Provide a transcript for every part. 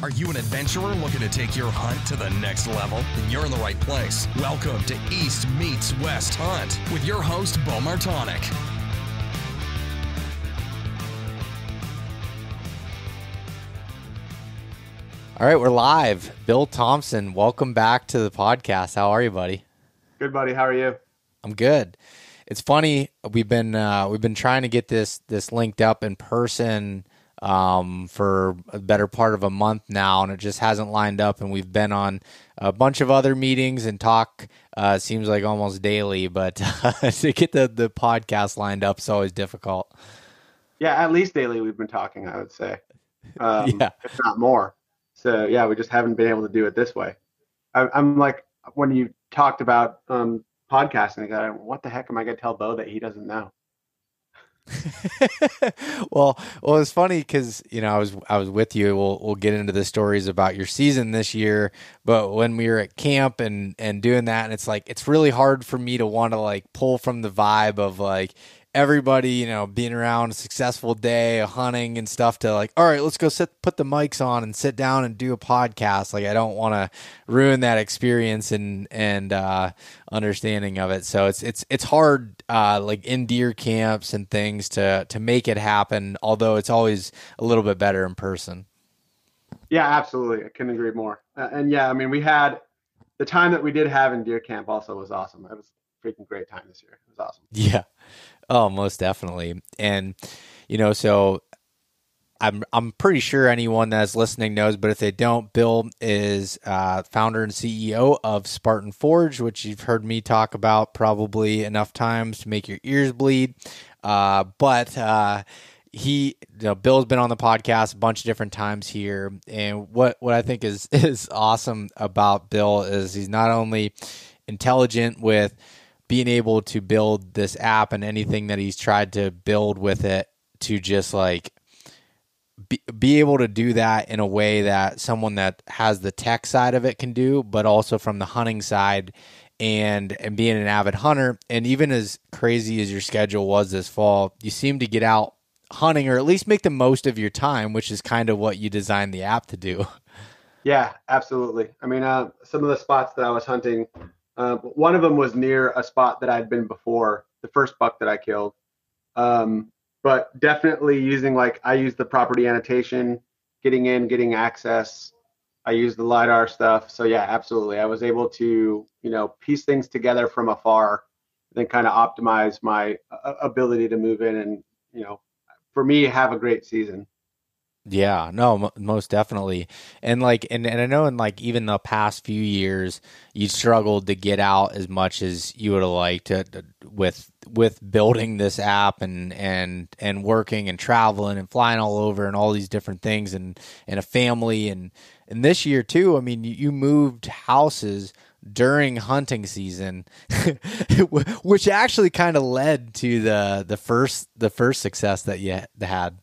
Are you an adventurer looking to take your hunt to the next level? Then you're in the right place. Welcome to East Meets West Hunt with your host, Beau Martonik. All right, we're live. Bill Thompson, welcome back to the podcast. How are you, buddy? Good, buddy. How are you? I'm good. It's funny, we've been trying to get this linked up in person for a better part of a month now, and it just hasn't lined up. And we've been on a bunch of other meetings and talk. Seems like almost daily, but to get the podcast lined up is always difficult. Yeah, at least daily we've been talking, I would say, Yeah. if not more. So yeah, we just haven't been able to do it this way. I'm like, when you talked about podcasting, I go, what the heck am I going to tell Beau that he doesn't know? Well, it's funny because I was with you. We'll get into the stories about your season this year, but when we were at camp and doing that, and it's like it's really hard for me to want to like pull from the vibe of like everybody being around a successful day of hunting and stuff to like, all right, let's go put the mics on and sit down and do a podcast. Like I don't want to ruin that experience and understanding of it. So it's hard like in deer camps and things to make it happen, although it's always a little bit better in person. Yeah, absolutely. I couldn't agree more. And yeah, I mean, we had the time that we did have in deer camp also was awesome. It was a freaking great time this year. It was awesome. Yeah. Oh, most definitely. And, so I'm pretty sure anyone that's listening knows, but if they don't, Bill is founder and CEO of Spartan Forge, which you've heard me talk about probably enough times to make your ears bleed. But Bill's been on the podcast a bunch of different times here. And what I think is awesome about Bill is he's not only intelligent with being able to build this app and anything that he's tried to build with it to just like be able to do that in a way that someone that has the tech side of it can do, but also from the hunting side and being an avid hunter. And even as crazy as your schedule was this fall, you seem to get out hunting or at least make the most of your time, which is kind of what you designed the app to do. Yeah, absolutely. I mean, some of the spots that I was hunting, one of them was near a spot that I'd been before, the first buck that I killed. But definitely using I use the property annotation, getting access. I use the Lidar stuff. So yeah, absolutely. I was able to, piece things together from afar, then kind of optimize my ability to move in and, for me, have a great season. Yeah, no, most definitely. And and I know in even the past few years, you struggled to get out as much as you would have liked with building this app and working and traveling and flying all over and all these different things and a family and this year too. I mean, you moved houses during hunting season, which actually kind of led to the first success that you had.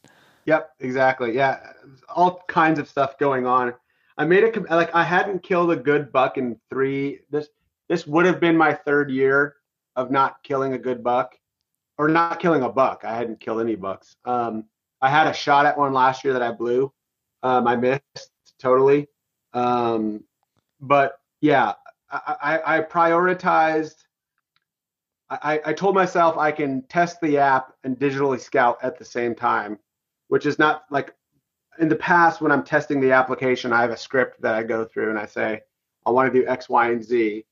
Yep, exactly. Yeah, all kinds of stuff going on. I made I hadn't killed a good buck in this would have been my third year of not killing a good buck or not killing a buck. I hadn't killed any bucks. I had a shot at one last year that I blew. I missed totally. But yeah, I prioritized. I told myself I can test the app and digitally scout at the same time, which is not like in the past when I'm testing the application, I have a script that I go through and I say, I want to do X, Y, and Z,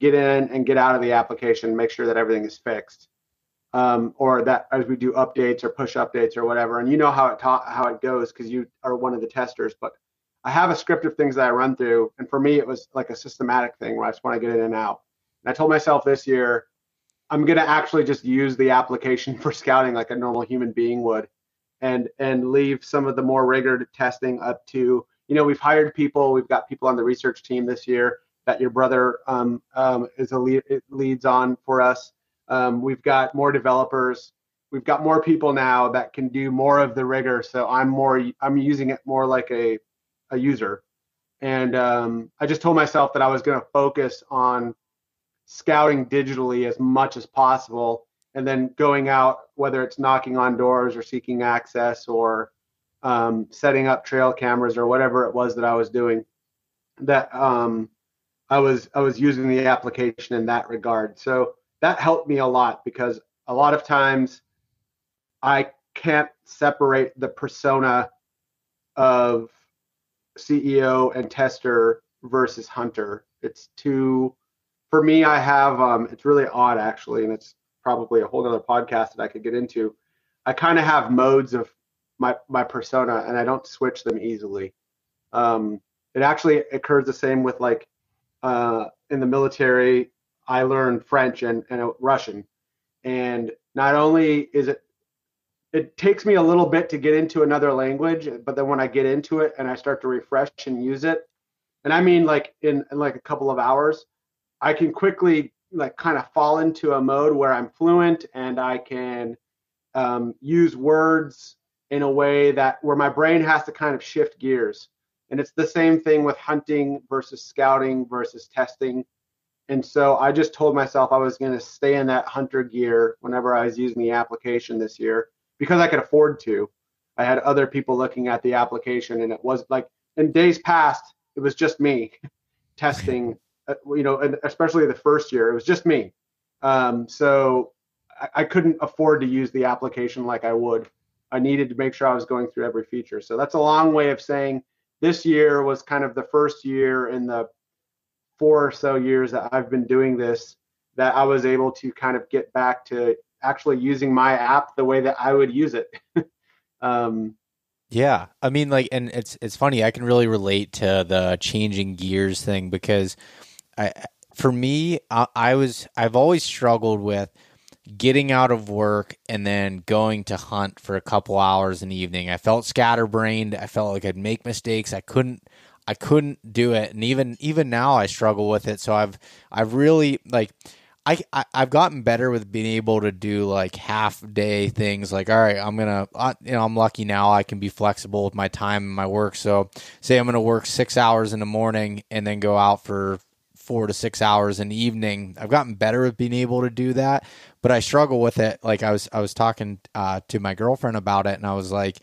get in and get out of the application, make sure that everything is fixed. Or that as we do updates or push updates or whatever. And you know how it goes because you are one of the testers, but I have a script of things that I run through. And for me, it was like a systematic thing where I just want to get in and out. And I told myself this year, I'm going to actually just use the application for scouting like a normal human being would. And leave some of the more rigorous testing up to, we've hired people. We've got people on the research team this year that your brother leads on for us. We've got more developers. We've got more people now that can do more of the rigor. So I'm using it more like a user. And I just told myself that I was going to focus on scouting digitally as much as possible. And then going out, whether it's knocking on doors or seeking access or setting up trail cameras or whatever it was that I was doing, that I was using the application in that regard. So that helped me a lot, because a lot of times I can't separate the persona of CEO and tester versus hunter. It's too, for me, I have, it's really odd actually, and it's probably a whole other podcast that I could get into. I kind of have modes of my persona, and I don't switch them easily. It actually occurs the same with like in the military. I learned French and Russian, and not only is it takes me a little bit to get into another language, but then when I get into it and I start to refresh and use it, and I mean like in like a couple of hours, I can quickly like kind of fall into a mode where I'm fluent, and I can use words in a way that where my brain has to kind of shift gears. And it's the same thing with hunting versus scouting versus testing. And so I just told myself I was going to stay in that hunter gear whenever I was using the application this year, because I could afford to. I had other people looking at the application, and it was like in days past, it was just me testing, and especially the first year, it was just me. So I couldn't afford to use the application like I would. I needed to make sure I was going through every feature. So that's a long way of saying this year was kind of the first year in the 4 or so years that I've been doing this, that I was able to kind of get back to actually using my app the way that I would use it. Yeah, I mean, like, and it's funny. I can really relate to the changing gears thing, because I, for me, I've always struggled with getting out of work and then going to hunt for a couple hours in the evening. I felt scatterbrained. I felt like I'd make mistakes. I couldn't do it. And even now I struggle with it. So I've really like, I've gotten better with being able to do like half day things. Like, all right, I'm lucky now. I can be flexible with my time and my work. So say I'm going to work 6 hours in the morning and then go out for 4 to 6 hours in the evening. I've gotten better at being able to do that, but I struggle with it. Like I was talking to my girlfriend about it, and I was like,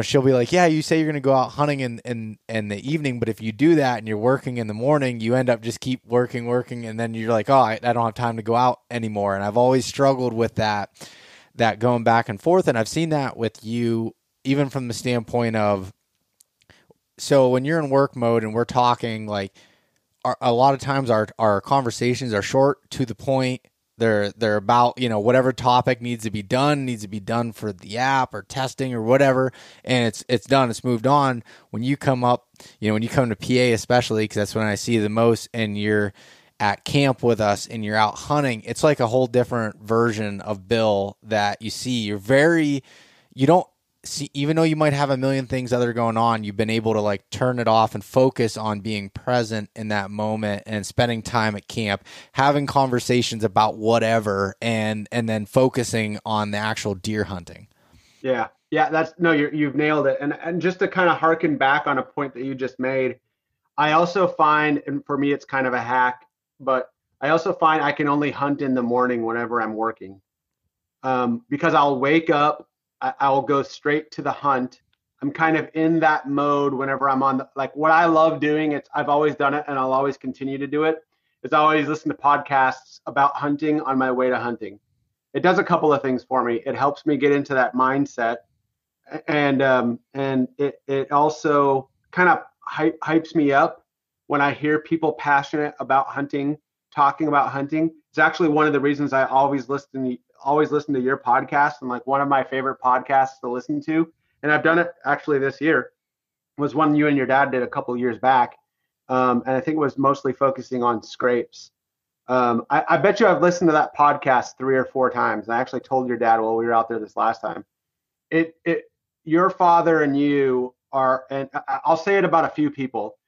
she'll be like, yeah, you say you're going to go out hunting in the evening, but if you do that and you're working in the morning, you end up just keep working. And then you're like, oh, I don't have time to go out anymore. And I've always struggled with that going back and forth. And I've seen that with you, even from the standpoint of, so when you're in work mode and we're talking, like, a lot of times our conversations are short, to the point. They're about, whatever topic needs to be done for the app or testing or whatever, and it's done. It's moved on. When you come up, when you come to PA, especially, because that's when I see you the most, and you're at camp with us and you're out hunting, it's like a whole different version of Bill that you see. You don't see, even though you might have a million things other going on, you've been able to like turn it off and focus on being present in that moment and spending time at camp, having conversations about whatever, and then focusing on the actual deer hunting. Yeah. You've nailed it. And just to kind of harken back on a point that you just made, I also find, and for me, it's kind of a hack, but I also find I can only hunt in the morning whenever I'm working, because I'll wake up, I'll go straight to the hunt. I'm kind of in that mode whenever I'm on like what I love doing. I've always done it, and I'll always continue to do it. Is I always listen to podcasts about hunting on my way to hunting. It does a couple of things for me. It helps me get into that mindset, and it also kind of hypes me up when I hear people passionate about hunting talking about hunting. It's actually one of the reasons I always listen to your podcast, and like one of my favorite podcasts to listen to. And I've done it actually this year. Was one you and your dad did a couple of years back, and I think it was mostly focusing on scrapes. I bet you I've listened to that podcast 3 or 4 times. I actually told your dad while we were out there this last time. Your father and you are, and I'll say it about a few people.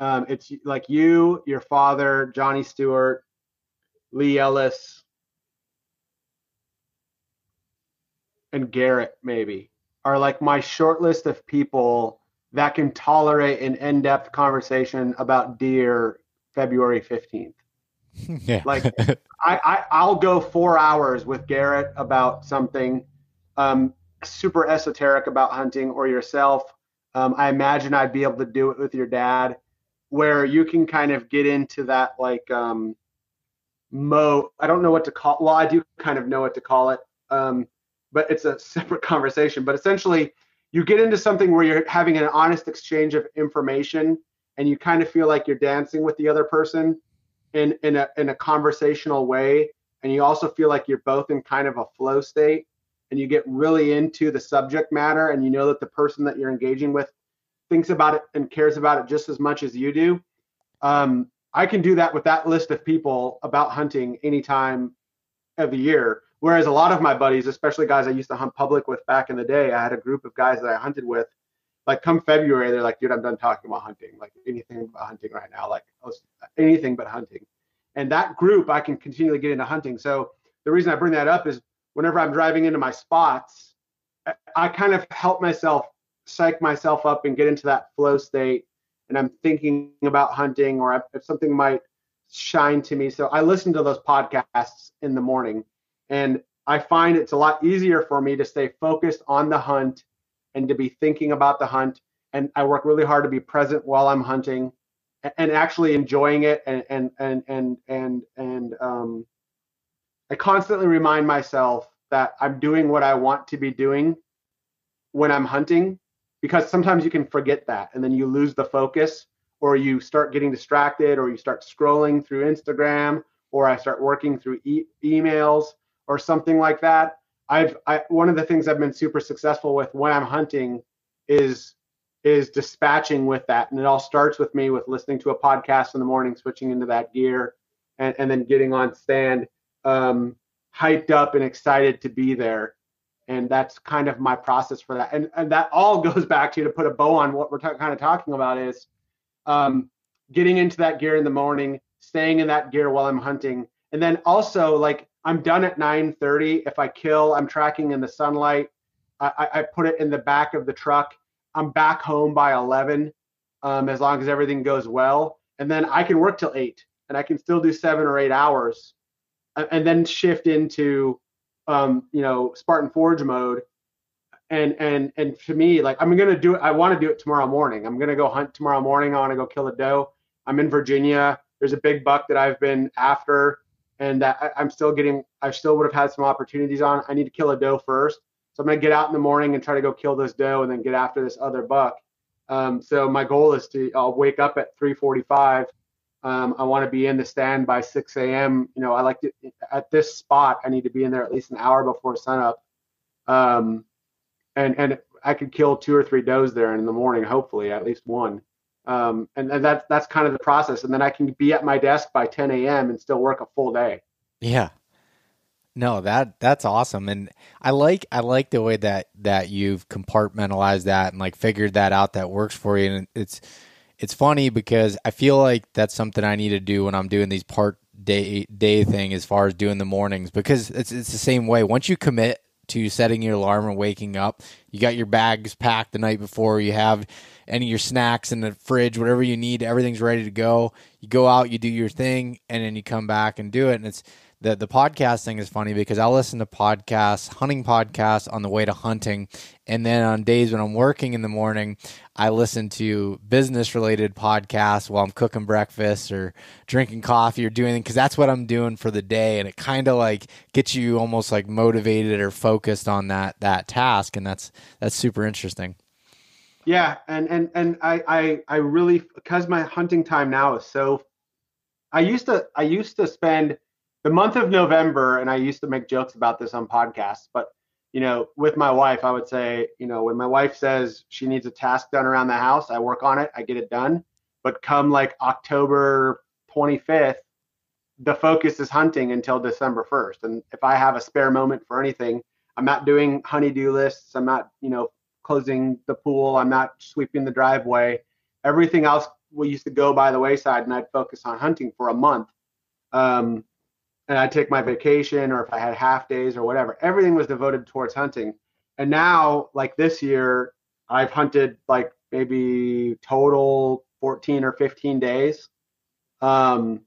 It's like you, your father, Johnny Stewart, Lee Ellis, and Garrett maybe are like my short list of people that can tolerate an in-depth conversation about deer February 15th. Yeah. Like I'll go 4 hours with Garrett about something. super esoteric about hunting or yourself, I imagine I'd be able to do it with your dad, where you can kind of get into that like I don't know what to call. Well, I do kind of know what to call it, but it's a separate conversation. But essentially, you get into something where you're having an honest exchange of information, and you kind of feel like you're dancing with the other person in a conversational way, and you also feel like you're both in kind of a flow state, and you get really into the subject matter, and you know that the person that you're engaging with thinks about it and cares about it just as much as you do. I can do that with that list of people about hunting anytime of the year. Whereas a lot of my buddies, especially guys I used to hunt public with back in the day, I had a group of guys that I hunted with. Like come February, they're like, dude, I'm done talking about hunting. Like anything about hunting right now, like anything but hunting. And that group, I can continually get into hunting. So the reason I bring that up is whenever I'm driving into my spots, I kind of help myself psych myself up and get into that flow state, and I'm thinking about hunting or if something might shine to me. So I listen to those podcasts in the morning, and I find it's a lot easier for me to stay focused on the hunt and to be thinking about the hunt. And I work really hard to be present while I'm hunting and actually enjoying it. And I constantly remind myself that I'm doing what I want to be doing when I'm hunting, because sometimes you can forget that and then you lose the focus, or you start getting distracted, or you start scrolling through Instagram, or I start working through emails or something like that. One of the things I've been super successful with when I'm hunting is dispatching with that. And it all starts with me with listening to a podcast in the morning, switching into that gear, and then getting on stand, hyped up and excited to be there. And that's kind of my process for that. And that all goes back to put a bow on what we're kind of talking about is getting into that gear in the morning, staying in that gear while I'm hunting. And then also, like, I'm done at 9:30. If I kill, I'm tracking in the sunlight. I put it in the back of the truck. I'm back home by 11, as long as everything goes well. And then I can work till 8, and I can still do 7 or 8 hours, and then shift into Spartan Forge mode. And to me, like, I'm gonna do it. I want to do it tomorrow morning. I'm gonna go hunt tomorrow morning. I want to go kill a doe. I'm in Virginia. There's a big buck that I've been after, and that I still would have had some opportunities on. I need to kill a doe first, so I'm gonna get out in the morning and try to go kill this doe, and then get after this other buck. So my goal is I'll wake up at 3:45. I want to be in the stand by 6 a.m. I like to, at this spot, I need to be in there at least an hour before sunup. And I could kill 2 or 3 does there in the morning, hopefully at least one. And that's kind of the process. And then I can be at my desk by 10 a.m. and still work a full day. Yeah. No, that's awesome. And I like the way that you've compartmentalized that and like figured that out that works for you. And it's funny because I feel like that's something I need to do when I'm doing these part day thing as far as doing the mornings, because it's the same way. Once you commit to setting your alarm and waking up, you got your bags packed the night before, you have any of your snacks in the fridge, whatever you need, everything's ready to go. You go out, you do your thing, and then you come back and do it. And it's the podcast thing is funny because I'll listen to podcasts, hunting podcasts on the way to hunting. And then on days when I'm working in the morning, I listen to business related podcasts while I'm cooking breakfast or drinking coffee or doing, because that's what I'm doing for the day. And it kind of like gets you almost like motivated or focused on that task. And that's super interesting. Yeah. And I really, because my hunting time now is so, I used to spend the month of November, and I used to make jokes about this on podcasts, but with my wife, I would say, when my wife says she needs a task done around the house, I work on it, I get it done. But come like October 25th, the focus is hunting until December 1st. And if I have a spare moment for anything, I'm not doing honey-do lists. I'm not, closing the pool. I'm not sweeping the driveway. Everything else we used to go by the wayside, and I'd focus on hunting for a month. And I'd take my vacation, or if I had half days or whatever, everything was devoted towards hunting. And now, like this year, I've hunted like maybe total 14 or 15 days. And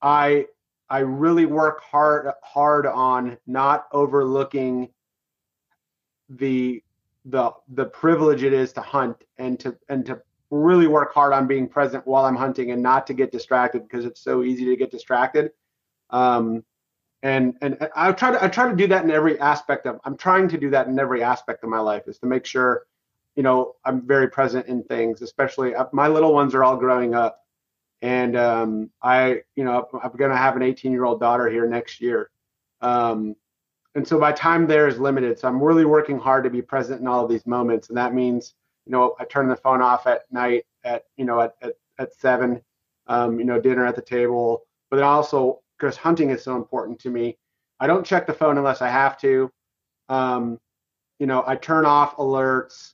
I really work hard on not overlooking the the privilege it is to hunt and to really work hard on being present while I'm hunting and not to get distracted, because it's so easy to get distracted. And I try to do that in every aspect of I'm trying to do that in every aspect of my life, is to make sure, I'm very present in things, especially my little ones are all growing up, and I'm going to have an 18-year-old daughter here next year. And so my time there is limited. So I'm really working hard to be present in all of these moments. And that means, I turn the phone off at night at 7, dinner at the table. But then also, because hunting is so important to me, I don't check the phone unless I have to. I turn off alerts.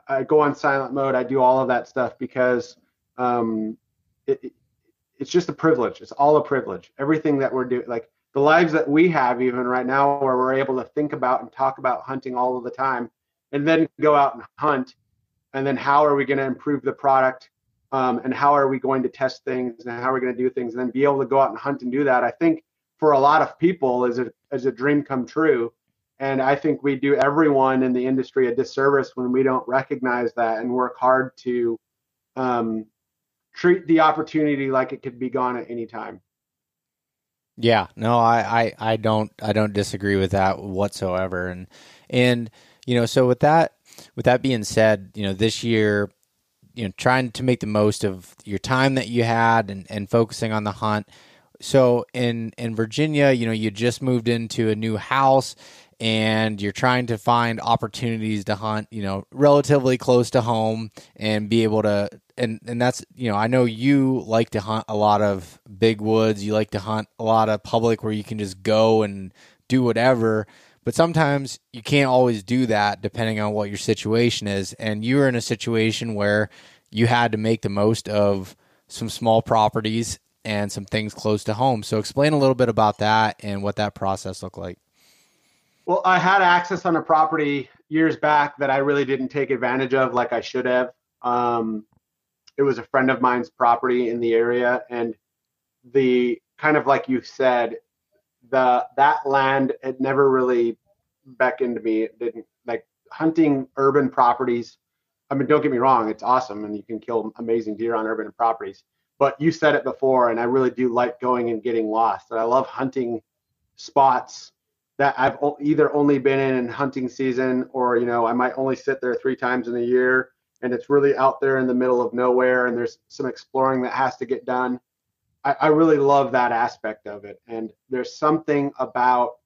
I go on silent mode. I do all of that stuff because it's just a privilege. It's all a privilege. Everything that we're doing, like the lives that we have even right now, where we're able to think about and talk about hunting all of the time, and then go out and hunt. And then how are we going to improve the product? And how are we going to test things, and how are we going to do things, and then be able to go out and hunt and do that? I think for a lot of people is a dream come true. And I think we do everyone in the industry a disservice when we don't recognize that and work hard to treat the opportunity like it could be gone at any time. Yeah, no, I don't disagree with that whatsoever. And so with that being said, this year, trying to make the most of your time that you had and focusing on the hunt. So in Virginia, you just moved into a new house and you're trying to find opportunities to hunt, relatively close to home and be able to, and that's, I know you like to hunt a lot of big woods. You like to hunt a lot of public where you can just go and do whatever. But sometimes you can't always do that depending on what your situation is. And you were in a situation where you had to make the most of some small properties and some things close to home. So explain a little bit about that and what that process looked like. Well, I had access on a property years back that I really didn't take advantage of like I should have. It was a friend of mine's property in the area, and the kind of like you said, that land, it never really beckoned to me. It didn't, like hunting urban properties. I mean, don't get me wrong, it's awesome and you can kill amazing deer on urban properties. But you said it before, and I really do like going and getting lost. And I love hunting spots that I've either only been in hunting season, or I might only sit there 3 times in a year, and it's really out there in the middle of nowhere, and there's some exploring that has to get done. I really love that aspect of it. And there's something about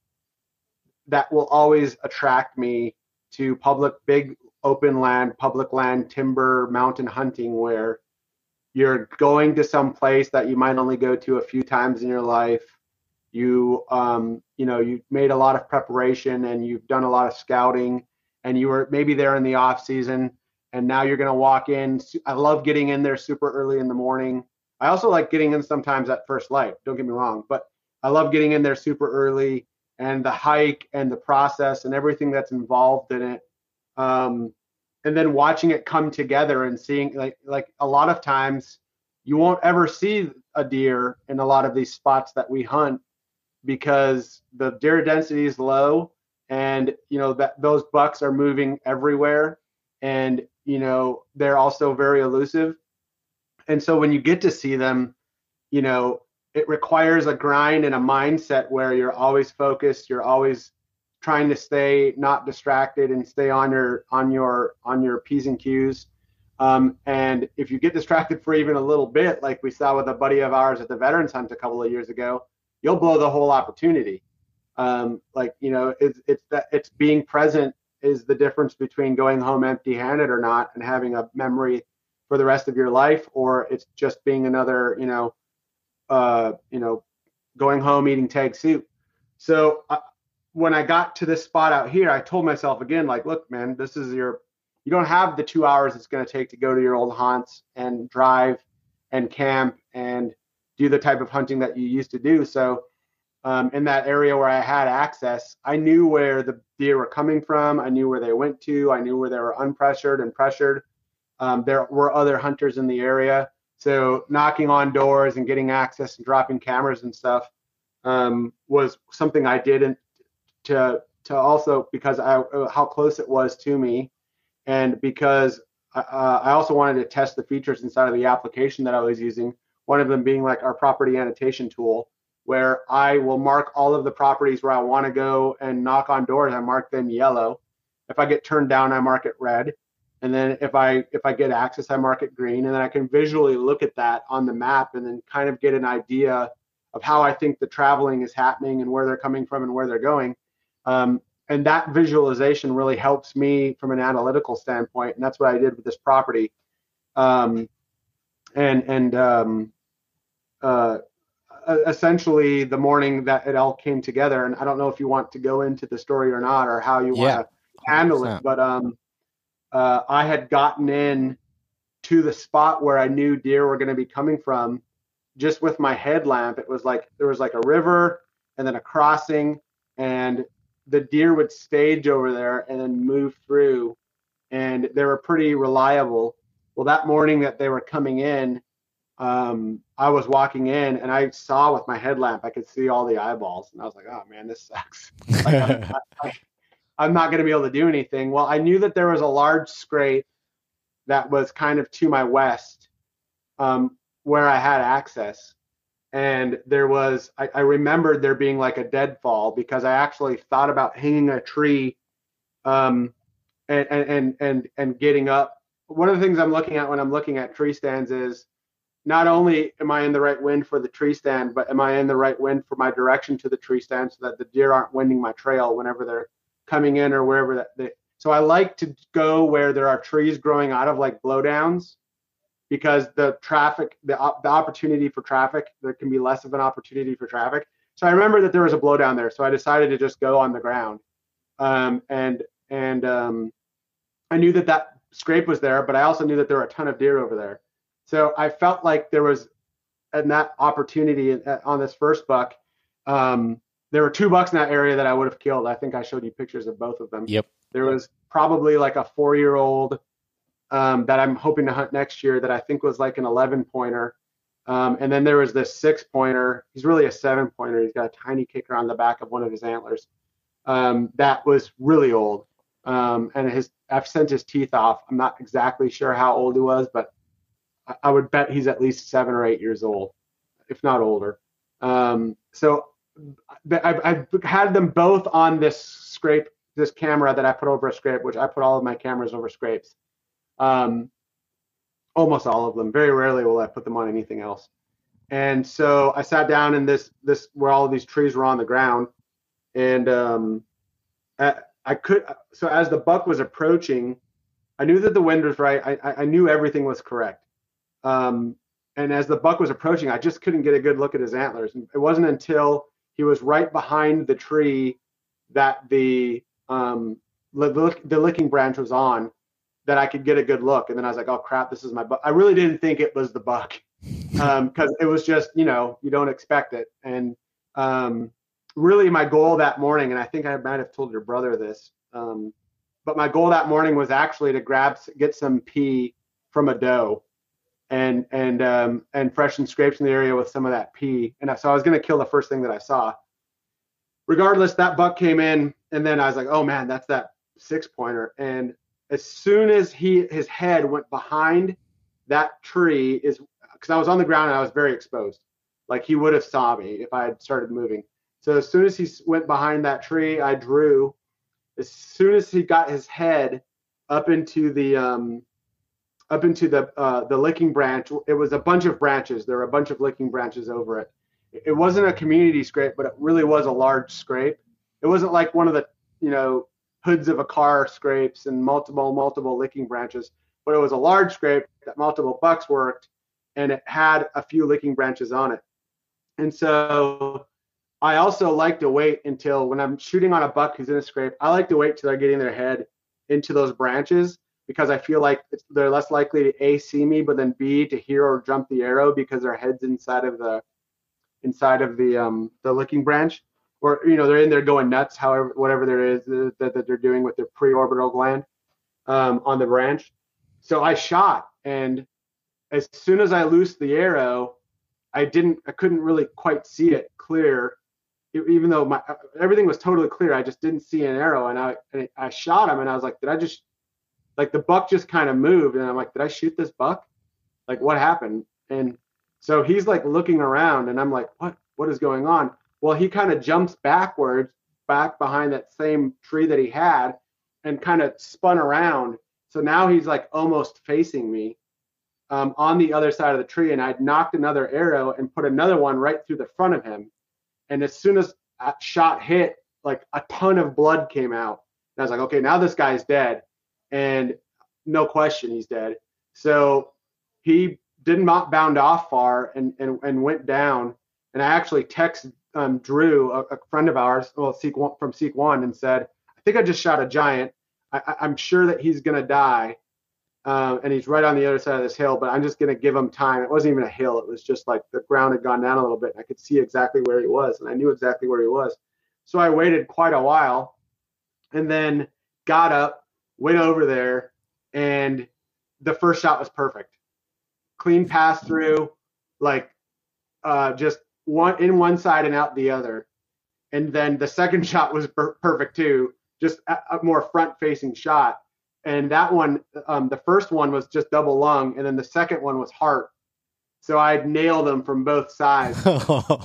that will always attract me to big open land, public land, timber, mountain hunting, where you're going to some place that you might only go to a few times in your life. You made a lot of preparation and you've done a lot of scouting, and you were maybe there in the off season, and now you're going to walk in. I love getting in there super early in the morning. I also like getting in sometimes at first light, don't get me wrong, but I love getting in there super early, and the hike and the process and everything that's involved in it. And then watching it come together and seeing, like a lot of times you won't ever see a deer in a lot of these spots that we hunt, because the deer density is low, and that those bucks are moving everywhere, and they're also very elusive. And so when you get to see them, it requires a grind and a mindset where you're always focused, you're always trying to stay not distracted and stay on your P's and Q's. And if you get distracted for even a little bit, like we saw with a buddy of ours at the Veterans Hunt a couple of years ago, you'll blow the whole opportunity. It's being present is the difference between going home empty-handed or not, and having a memory for the rest of your life, or it's just being another, going home eating tag soup. So when I got to this spot out here, I told myself again, like, look, man, you don't have the 2 hours it's going to take to go to your old haunts and drive and camp and do the type of hunting that you used to do. So in that area where I had access, I knew where the deer were coming from. I knew where they went to. I knew where they were unpressured and pressured. There were other hunters in the area. So knocking on doors and getting access and dropping cameras and stuff was something I did to to also because how close it was to me, and because I also wanted to test the features inside of the application that I was using. One of them being like our property annotation tool, where I will mark all of the properties where I want to go and knock on doors. I mark them yellow. If I get turned down, I mark it red. And then if I get access, I mark it green. And then I can visually look at that on the map and then kind of get an idea of how I think the traveling is happening and where they're coming from and where they're going. And that visualization really helps me from an analytical standpoint. And that's what I did with this property. Essentially the morning that it all came together, and I don't know if you want to go into the story or not, or how you want to handle it, but I had gotten in to the spot where I knew deer were going to be coming from just with my headlamp. It was like there was like a river and then a crossing, and the deer would stage over there and then move through, and they were pretty reliable. Well, that morning that they were coming in, I was walking in and I saw with my headlamp, I could see all the eyeballs, and I was like, oh man, this sucks. Like, I'm not going to be able to do anything. Well, I knew that there was a large scrape that was kind of to my west, where I had access. And there was, I remembered there being like a deadfall, because I actually thought about hanging a tree, and getting up. One of the things I'm looking at when I'm looking at tree stands is not only am I in the right wind for the tree stand, but am I in the right wind for my direction to the tree stand, so that the deer aren't winding my trail whenever they're coming in or wherever so I like to go where there are trees growing out of like blowdowns, because the traffic, the opportunity for traffic, there can be less of an opportunity for traffic. So I remember that there was a blowdown there, so I decided to just go on the ground. I knew that that scrape was there, but I also knew that there were a ton of deer over there. So I felt like there was, in that opportunity on this first buck, there were 2 bucks in that area that I would have killed. I think I showed you pictures of both of them. Yep. There was probably like a 4-year-old that I'm hoping to hunt next year that I think was like an 11-pointer. And then there was this 6-pointer. He's really a 7-pointer. He's got a tiny kicker on the back of one of his antlers. That was really old. And I've sent his teeth off. I'm not exactly sure how old he was, but I would bet he's at least 7 or 8 years old, if not older. So I've had them both on this scrape, this camera that I put over a scrape, which I put all of my cameras over scrapes. Almost all of them. Very rarely will I put them on anything else. And so I sat down in this where all of these trees were on the ground, and so as the buck was approaching, I knew that the wind was right. I knew everything was correct. And as the buck was approaching, I just couldn't get a good look at his antlers. And it wasn't until he was right behind the tree that the licking branch was on that I could get a good look. And then I was like, oh crap, this is my buck. I really didn't think it was the buck, because it was just, you don't expect it. And really my goal that morning, and I think I might have told your brother this, but my goal that morning was actually to get some pee from a doe and freshen scrapes in the area with some of that pee. And so I was going to kill the first thing that I saw. Regardless, that buck came in, and then I was like, oh man, that's that 6-pointer. And as soon as his head went behind that tree, because I was on the ground and I was very exposed, like he would have saw me if I had started moving. So as soon as he went behind that tree, I drew. As soon as he got his head up into the licking branch, it was a bunch of branches. There were a bunch of licking branches over it. It wasn't a community scrape, but it really was a large scrape. It wasn't like one of the, hoods of a car scrapes and multiple licking branches, but it was a large scrape that multiple bucks worked, and it had a few licking branches on it. And so I also like to wait until, when I'm shooting on a buck who's in a scrape, I like to wait till they're getting their head into those branches, because I feel like they're less likely to A, see me, but then B, to hear or jump the arrow, because their head's inside of the licking branch, or they're in there going nuts, whatever there is that they're doing with their preorbital gland on the branch. So I shot, and as soon as I loosed the arrow, I couldn't really quite see it clear, even though everything was totally clear, I just didn't see an arrow, and I shot him, and I was like, did I just, like, the buck just kind of moved, and I'm like, did I shoot this buck? Like, what happened? And so he's like looking around, and I'm like, what is going on? Well, he kind of jumps backwards, back behind that same tree that he had, and kind of spun around. So now he's like almost facing me, on the other side of the tree, and I'd knocked another arrow and put another one right through the front of him. And as soon as that shot hit, like a ton of blood came out. And I was like, okay, now this guy's dead. And no question, he's dead. So he did not bound off far and went down. And I actually texted Drew, a friend of ours, well, from Seek One, and said, I think I just shot a giant. I'm sure that he's going to die. And he's right on the other side of this hill, but I'm just going to give him time. It wasn't even a hill. It was just like the ground had gone down a little bit. And I could see exactly where he was, and I knew exactly where he was. So I waited quite a while and then got up, went over there, and the first shot was perfect. Clean pass through, like just one side and out the other. And then the second shot was perfect too, just a more front-facing shot. And that one, the first one was just double lung, and then the second one was heart. So I nailed them from both sides.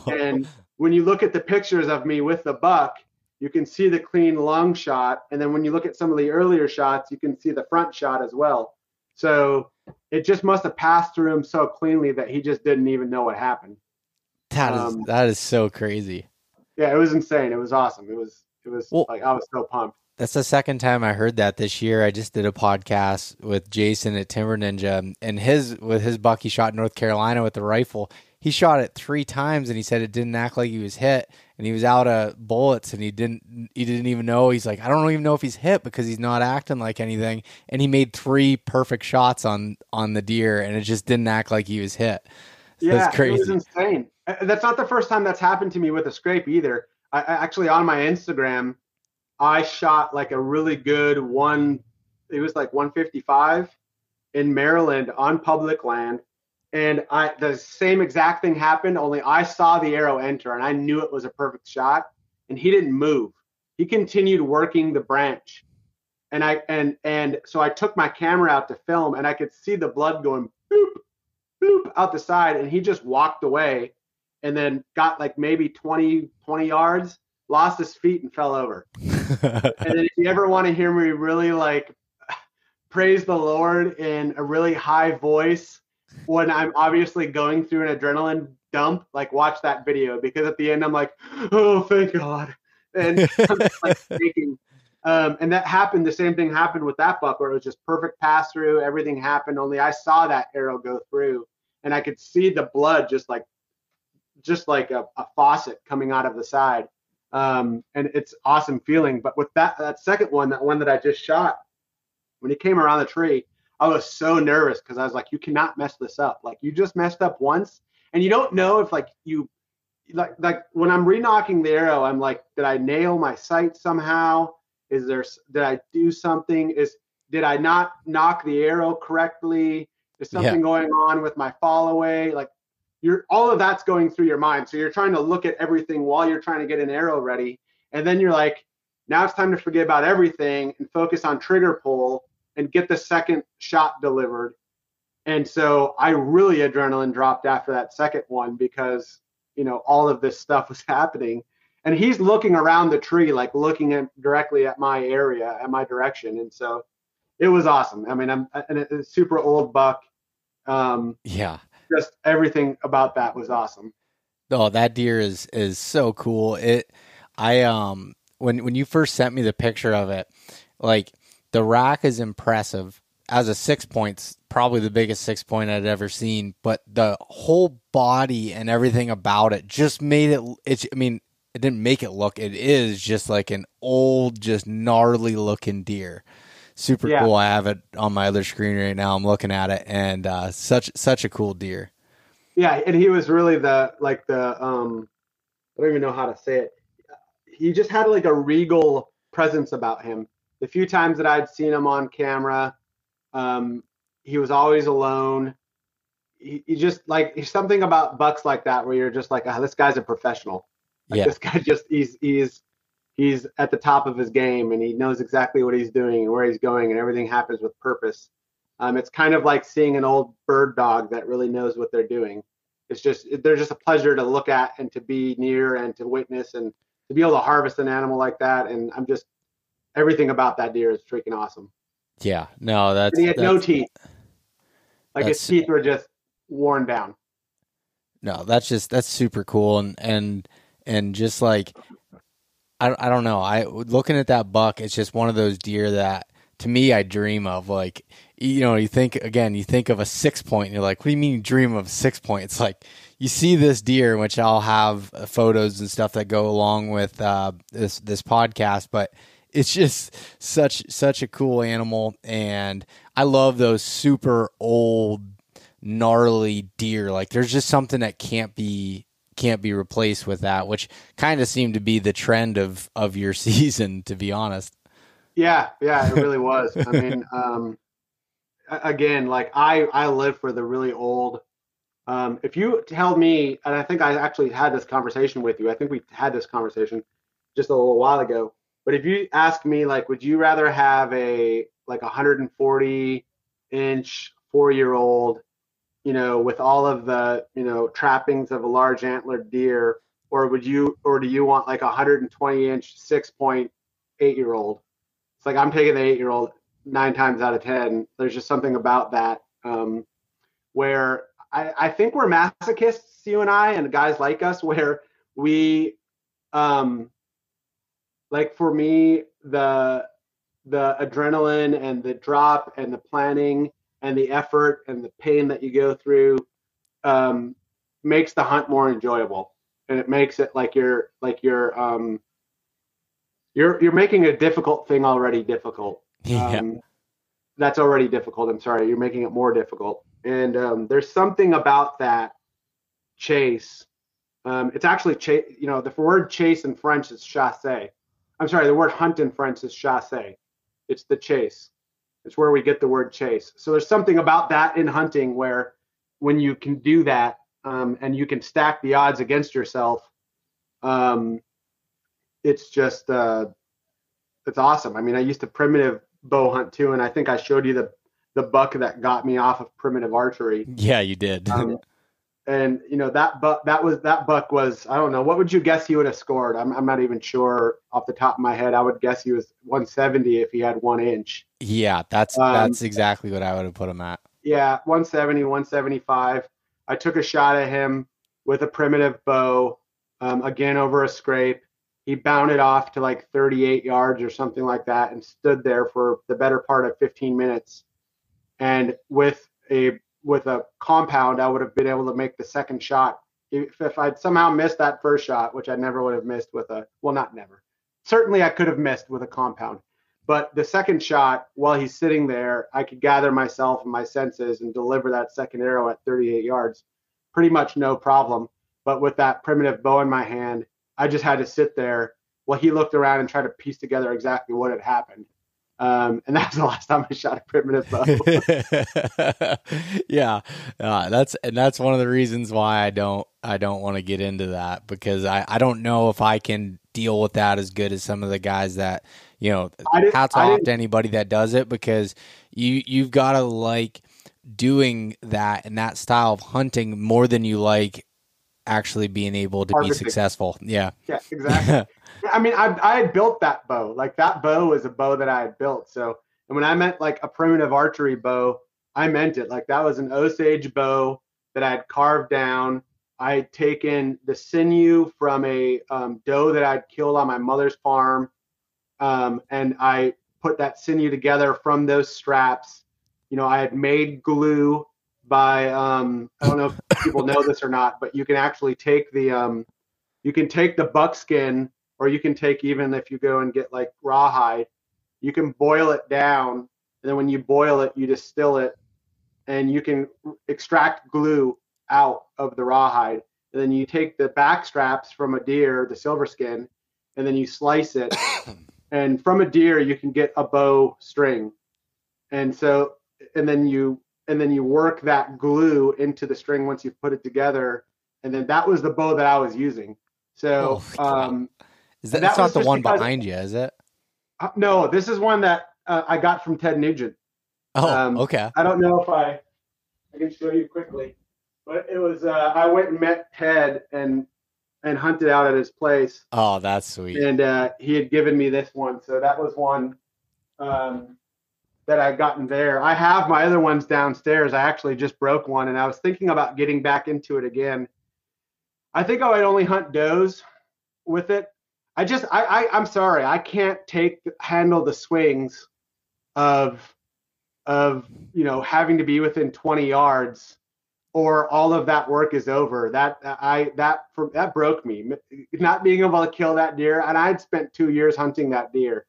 And when you look at the pictures of me with the buck, you can see the clean lung shot. And then when you look at some of the earlier shots, you can see the front shot as well. So it just must have passed through him so cleanly that he just didn't even know what happened. That is so crazy. Yeah, it was insane. It was awesome. It was like, I was so pumped. That's the second time I heard that this year. I just did a podcast with Jason at Timber Ninja, and with his buck he shot in North Carolina with the rifle. He shot it 3 times, and he said it didn't act like he was hit, and he was out of bullets, and he didn't even know. He's like, I don't even know if he's hit because he's not acting like anything. And he made 3 perfect shots on the deer, and it just didn't act like he was hit. So yeah, that's crazy. It was insane. That's not the first time that's happened to me with a scrape either. I actually, on my Instagram, I shot like a really good one. It was like 155 in Maryland on public land. And the same exact thing happened, only I saw the arrow enter and I knew it was a perfect shot, and he didn't move. He continued working the branch. And so I took my camera out to film, and I could see the blood going boop, boop out the side, and he just walked away and then got like maybe 20 yards, lost his feet and fell over. And then if you ever want to hear me really like praise the Lord in a really high voice when I'm obviously going through an adrenaline dump, like watch that video, because at the end I'm like, oh, thank God. And I'm just like shaking. And that happened. The same thing happened with that buck, where it was just perfect pass through. Everything happened. Only I saw that arrow go through, and I could see the blood just like a faucet coming out of the side. And it's awesome feeling. But with that second one, that one that I just shot, when he came around the tree, I was so nervous because I was like, you cannot mess this up. Like, you just messed up once, and you don't know if like you like when I'm re-knocking the arrow, I'm like, did I nail my sight somehow? Did I do something? Did I not knock the arrow correctly? Is something going on with my fall away? Like, all of that's going through your mind. So you're trying to look at everything while you're trying to get an arrow ready. And then you're like, now it's time to forget about everything and focus on trigger pull and get the second shot delivered. And so I really adrenaline dropped after that second one because, all of this stuff was happening. And he's looking around the tree, like looking directly at my area, at my direction. And so it was awesome. I mean, I'm a super old buck. Just everything about that was awesome. Oh, that deer is so cool. When you first sent me the picture of it, like, the rack is impressive. As a 6-point, probably the biggest 6-point I'd ever seen, but the whole body and everything about it just made it. It didn't make it look. It is just like an old, just gnarly looking deer. Super cool. I have it on my other screen right now. I'm looking at it, and such a cool deer. Yeah, and he was really I don't even know how to say it. He just had like a regal presence about him. The few times that I'd seen him on camera, he was always alone. He just like, there's something about bucks like that where you're just like, this guy's a professional. Like Yeah. this guy he's at the top of his game, and he knows exactly what he's doing and where he's going, and everything happens with purpose. It's kind of like seeing an old bird dog that really knows what they're doing. They're just a pleasure to look at and to be near and to witness and to be able to harvest an animal like that. And everything about that deer is freaking awesome. Yeah. No, And he had no teeth. Like his teeth were just worn down. No, that's super cool. And just like, I don't know. Looking at that buck, it's just one of those deer that to me, I dream of. Like, you think of a 6-point and you're like, what do you mean you dream of a 6-point? It's like, you see this deer, which I'll have photos and stuff that go along with this podcast, but it's just such a cool animal. And I love those super old, gnarly deer. Like, there's just something that can't be replaced with that, which kind of seemed to be the trend of your season, to be honest. Yeah, it really was. I mean, again, like I live for the really old. If you tell me, and I think I actually had this conversation with you, I think we had this conversation just a little while ago. But if you ask me, like, would you rather have a 140-inch 4-year-old, with all of the, trappings of a large antlered deer, or do you want like a 120-inch 6-point 8-year-old? It's like, I'm taking the 8-year-old 9 times out of 10. There's just something about that where I think we're masochists, you and I, and guys like us, where we, like for me, the adrenaline and the drop and the planning and the effort and the pain that you go through makes the hunt more enjoyable, and it makes it like you're making a difficult thing already difficult. That's already difficult. I'm sorry, you're making it more difficult. And there's something about that chase. It's actually chase. The word chase in French is chasse. I'm sorry, the word hunt in French is chasse. It's the chase. It's where we get the word chase. So there's something about that in hunting where when you can do that and you can stack the odds against yourself, it's just it's awesome. I mean, I used to primitive bow hunt too, and I think I showed you the buck that got me off of primitive archery. Yeah, you did. And that buck was, I don't know, what would you guess he would have scored? I'm not even sure off the top of my head. I would guess he was 170 if he had 1 inch. Yeah, that's exactly what I would have put him at. Yeah, 170, 175. I took a shot at him with a primitive bow, again over a scrape. He bounded off to like 38 yards or something like that and stood there for the better part of 15 minutes. And with a compound, I would have been able to make the second shot. If I'd somehow missed that first shot, which I never would have missed not never. Certainly I could have missed with a compound. But the second shot, while he's sitting there, I could gather myself and my senses and deliver that second arrow at 38 yards. Pretty much no problem. But with that primitive bow in my hand, I just had to sit there while he looked around and tried to piece together exactly what had happened. And that's the last time I shot a primitive bow. Yeah, that's one of the reasons why I don't want to get into that, because I don't know if I can deal with that as good as some of the guys that, hats off to anybody that does it, because you've got to like doing that and that style of hunting more than you like actually being able to be successful. Yeah, exactly. I mean, I had built that bow. Like, that bow was a bow that I had built. So, and when I meant like a primitive archery bow, I meant it. Like, that was an Osage bow that I had carved down. I had taken the sinew from a doe that I'd killed on my mother's farm, and I put that sinew together from those straps. I had made glue by I don't know if people know this or not, but you can actually take the buckskin, or you can take, even if you go and get like rawhide, you can boil it down, and then when you boil it, you distill it, and you can extract glue out of the rawhide. And then you take the back straps from a deer, the silver skin, and then you slice it. And from a deer, you can get a bow string. And then you work that glue into the string once you've put it together. And then that was the bow that I was using. Oh, So wow. Is and that's that not was the just one because behind you, is it? no, this is one that I got from Ted Nugent. Oh, okay. I don't know if I can show you quickly, but it was I went and met Ted and hunted out at his place, Oh, that's sweet. and he had given me this one, so that was one um, that I gotten there. I have my other ones downstairs. I actually just broke one, and I was thinking about getting back into it again. I think I would only hunt does with it. I'm sorry, I can't handle the swings of having to be within 20 yards or all of that work is over. That broke me. Not being able to kill that deer, and I'd spent 2 years hunting that deer,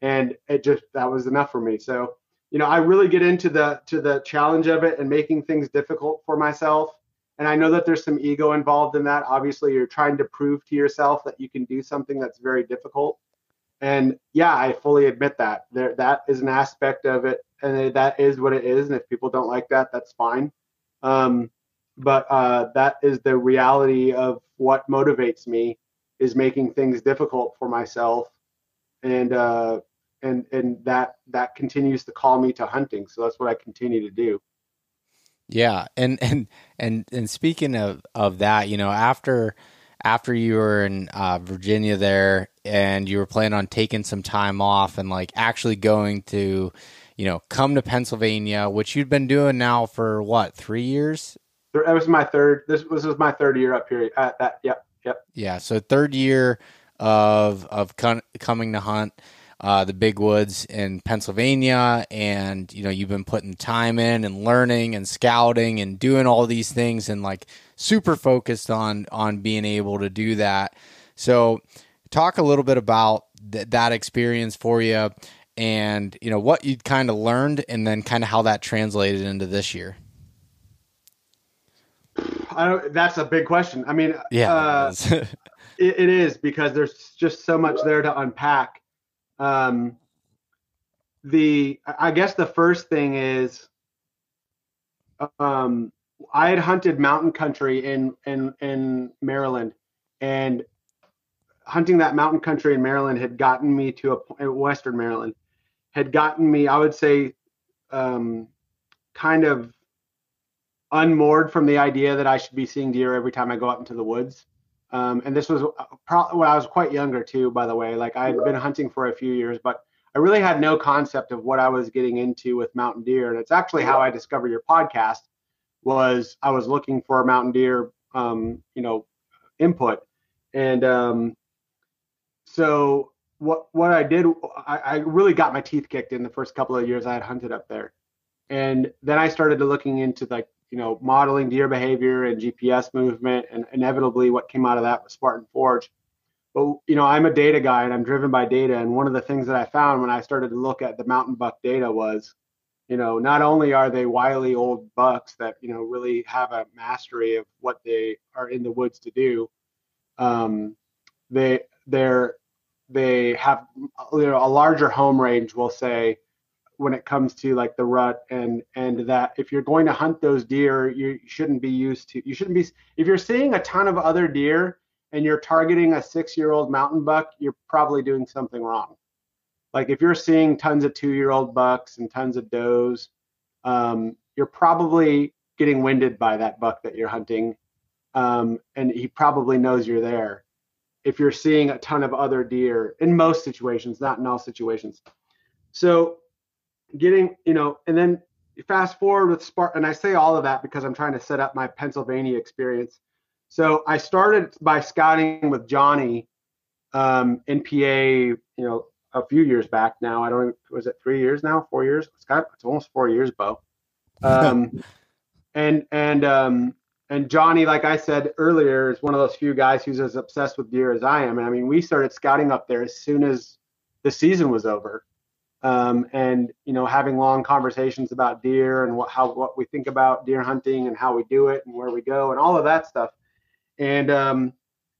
and that was enough for me. So I really get into the challenge of it and making things difficult for myself. And I know that there's some ego involved in that. Obviously, you're trying to prove to yourself that you can do something that's very difficult. And yeah, I fully admit that is an aspect of it, and that is what it is. And if people don't like that, that's fine. Um, but that is the reality of what motivates me, is making things difficult for myself, and that continues to call me to hunting. So that's what I continue to do. Yeah, and speaking of that, after you were in Virginia there, and you were planning on taking some time off and like actually going to, come to Pennsylvania, which you'd been doing now for what, 3 years? That was my third. This was my third year up here. Yep, yep. Yeah, so third year of coming to hunt the big woods in Pennsylvania, and you've been putting time in and learning and scouting and doing all these things, and like super focused on being able to do that. So talk a little bit about that experience for you, and what you kind of learned, and then kind of how that translated into this year. That's a big question. I mean, Yeah, it is. it is, because there's just so much there to unpack. I guess the first thing is, I had hunted mountain country in Maryland, and hunting that mountain country in Maryland had gotten me to Western Maryland had gotten me, I would say, kind of unmoored from the idea that I should be seeing deer every time I go out into the woods. And this was probably when I was quite younger too, by the way. Like, I had been hunting for a few years, but I really had no concept of what I was getting into with mountain deer. And it's actually how I discovered your podcast. I was looking for mountain deer, input. And so what I did, I really got my teeth kicked in the first couple of years I had hunted up there. And then I started looking into, like, modeling deer behavior and GPS movement, and inevitably what came out of that was Spartan Forge. But, I'm a data guy and I'm driven by data. And one of the things that I found when I started to look at the mountain buck data was, not only are they wily old bucks that, really have a mastery of what they are in the woods to do, they they have, a larger home range, we'll say, when it comes to like the rut, and that if you're going to hunt those deer, you shouldn't be if you're seeing a ton of other deer and you're targeting a 6-year-old mountain buck, you're probably doing something wrong. Like, if you're seeing tons of 2-year-old bucks and tons of does, you're probably getting winded by that buck that you're hunting, and he probably knows you're there. If you're seeing a ton of other deer, in most situations, not in all situations. So and then fast forward with Spartan, and I say all of that because I'm trying to set up my Pennsylvania experience. So I started by scouting with Johnny in PA, a few years back now. Was it 3 years now? 4 years? It's almost 4 years, Beau. And Johnny, like I said earlier, is one of those few guys who's as obsessed with deer as I am. And I mean, we started scouting up there as soon as the season was over. And having long conversations about deer and what we think about deer hunting and how we do it and where we go and all of that stuff. And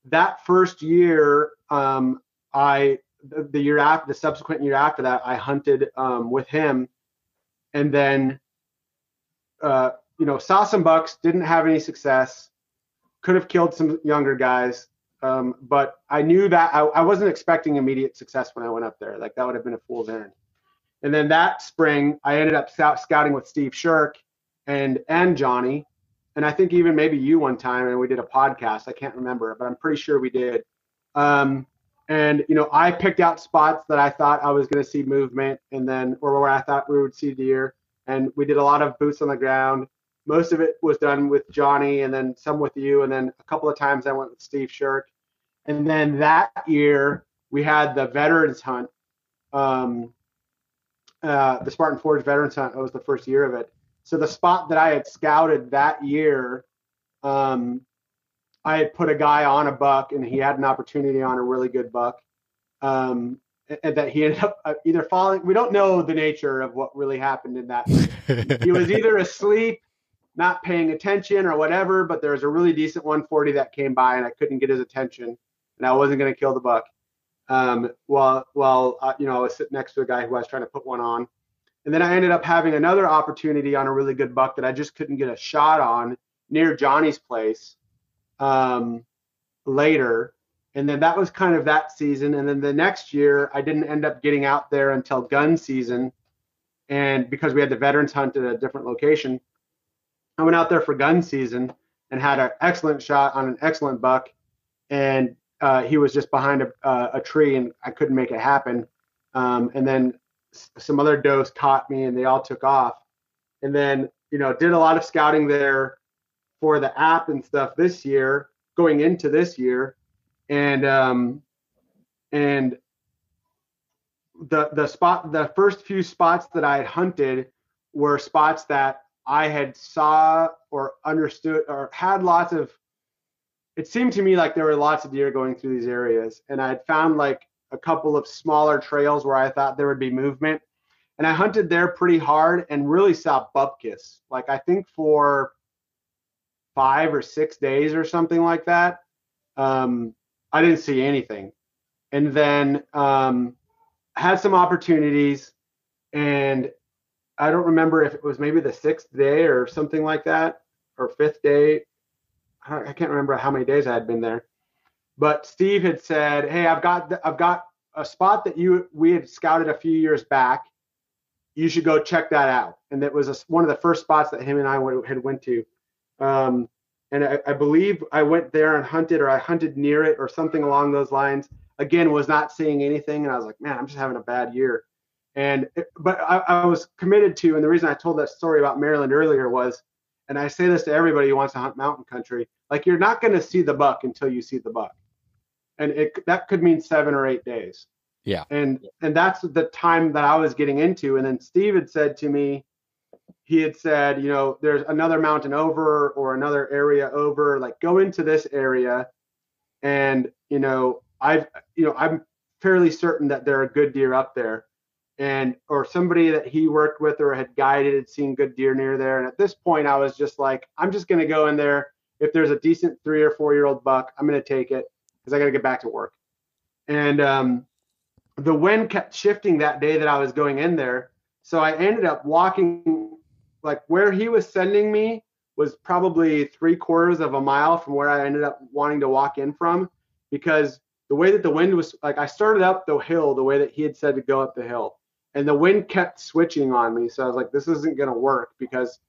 that first year, the subsequent year after that, I hunted with him, and then saw some bucks, didn't have any success, could have killed some younger guys, But I knew that I wasn't expecting immediate success when I went up there. Like that would have been a fool's errand. And then that spring, I ended up scouting with Steve Shirk and Johnny, and I think even maybe you one time, and we did a podcast. I can't remember, but I'm pretty sure we did. And I picked out spots that I thought I was going to see movement, and then or where I thought we would see deer. And we did a lot of boots on the ground. Most of it was done with Johnny, and then some with you, and then a couple of times I went with Steve Shirk. And then that year we had the veterans hunt, the Spartan Forge veterans hunt. It was the first year of it. So the spot that I had scouted that year, I had put a guy on a buck, and he had an opportunity on a really good buck, and that he ended up either falling. We don't know the nature of what really happened in that. He was either asleep, not paying attention, or whatever. But there was a really decent 140 that came by, and I couldn't get his attention, and I wasn't going to kill the buck. While I was sitting next to a guy who I was trying to put one on. And then I ended up having another opportunity on a really good buck that I just couldn't get a shot on near Johnny's place later. And then that was kind of that season. And then the next year, I didn't end up getting out there until gun season. And because we had the veterans hunt at a different location, I went out there for gun season and had an excellent shot on an excellent buck. And he was just behind a tree, and I couldn't make it happen. And then some other does caught me, and they all took off. And then, did a lot of scouting there for the app and stuff this year, going into this year. And the first few spots that I had hunted were spots that I had saw or understood or had lots of. It seemed to me like there were lots of deer going through these areas, and I had found like a couple of smaller trails where I thought there would be movement. And I hunted there pretty hard and really saw bupkis. Like I think for 5 or 6 days or something like that. I didn't see anything. And then had some opportunities, and I don't remember if it was maybe the 6th day or something like that, or 5th day. I can't remember how many days I had been there. But Steve had said, "Hey, I've got a spot that we had scouted a few years back. You should go check that out." And that was one of the first spots that him and I had went to. And I believe I went there and hunted, or I hunted near it, or something along those lines. Again, was not seeing anything, and I was like, "Man, I'm just having a bad year." But I was committed to, and the reason I told that story about Maryland earlier was, and I say this to everybody who wants to hunt mountain country, like you're not going to see the buck until you see the buck. And that could mean 7 or 8 days. Yeah. And that's the time that I was getting into. And then Steve had said to me, he had said, there's another mountain over or another area over, like go into this area. And, I'm fairly certain that there are good deer up there, or somebody that he worked with or had guided had seen good deer near there. And at this point I was just like, I'm just going to go in there. If there's a decent 3 or 4 year old buck, I'm going to take it, because I got to get back to work. And the wind kept shifting that day that I was going in there. So I ended up walking, like where he was sending me was probably 3/4 of a mile from where I ended up wanting to walk in from, because the way that the wind was, like I started up the hill the way that he had said to go up the hill, and the wind kept switching on me. So I was like, this isn't going to work, because,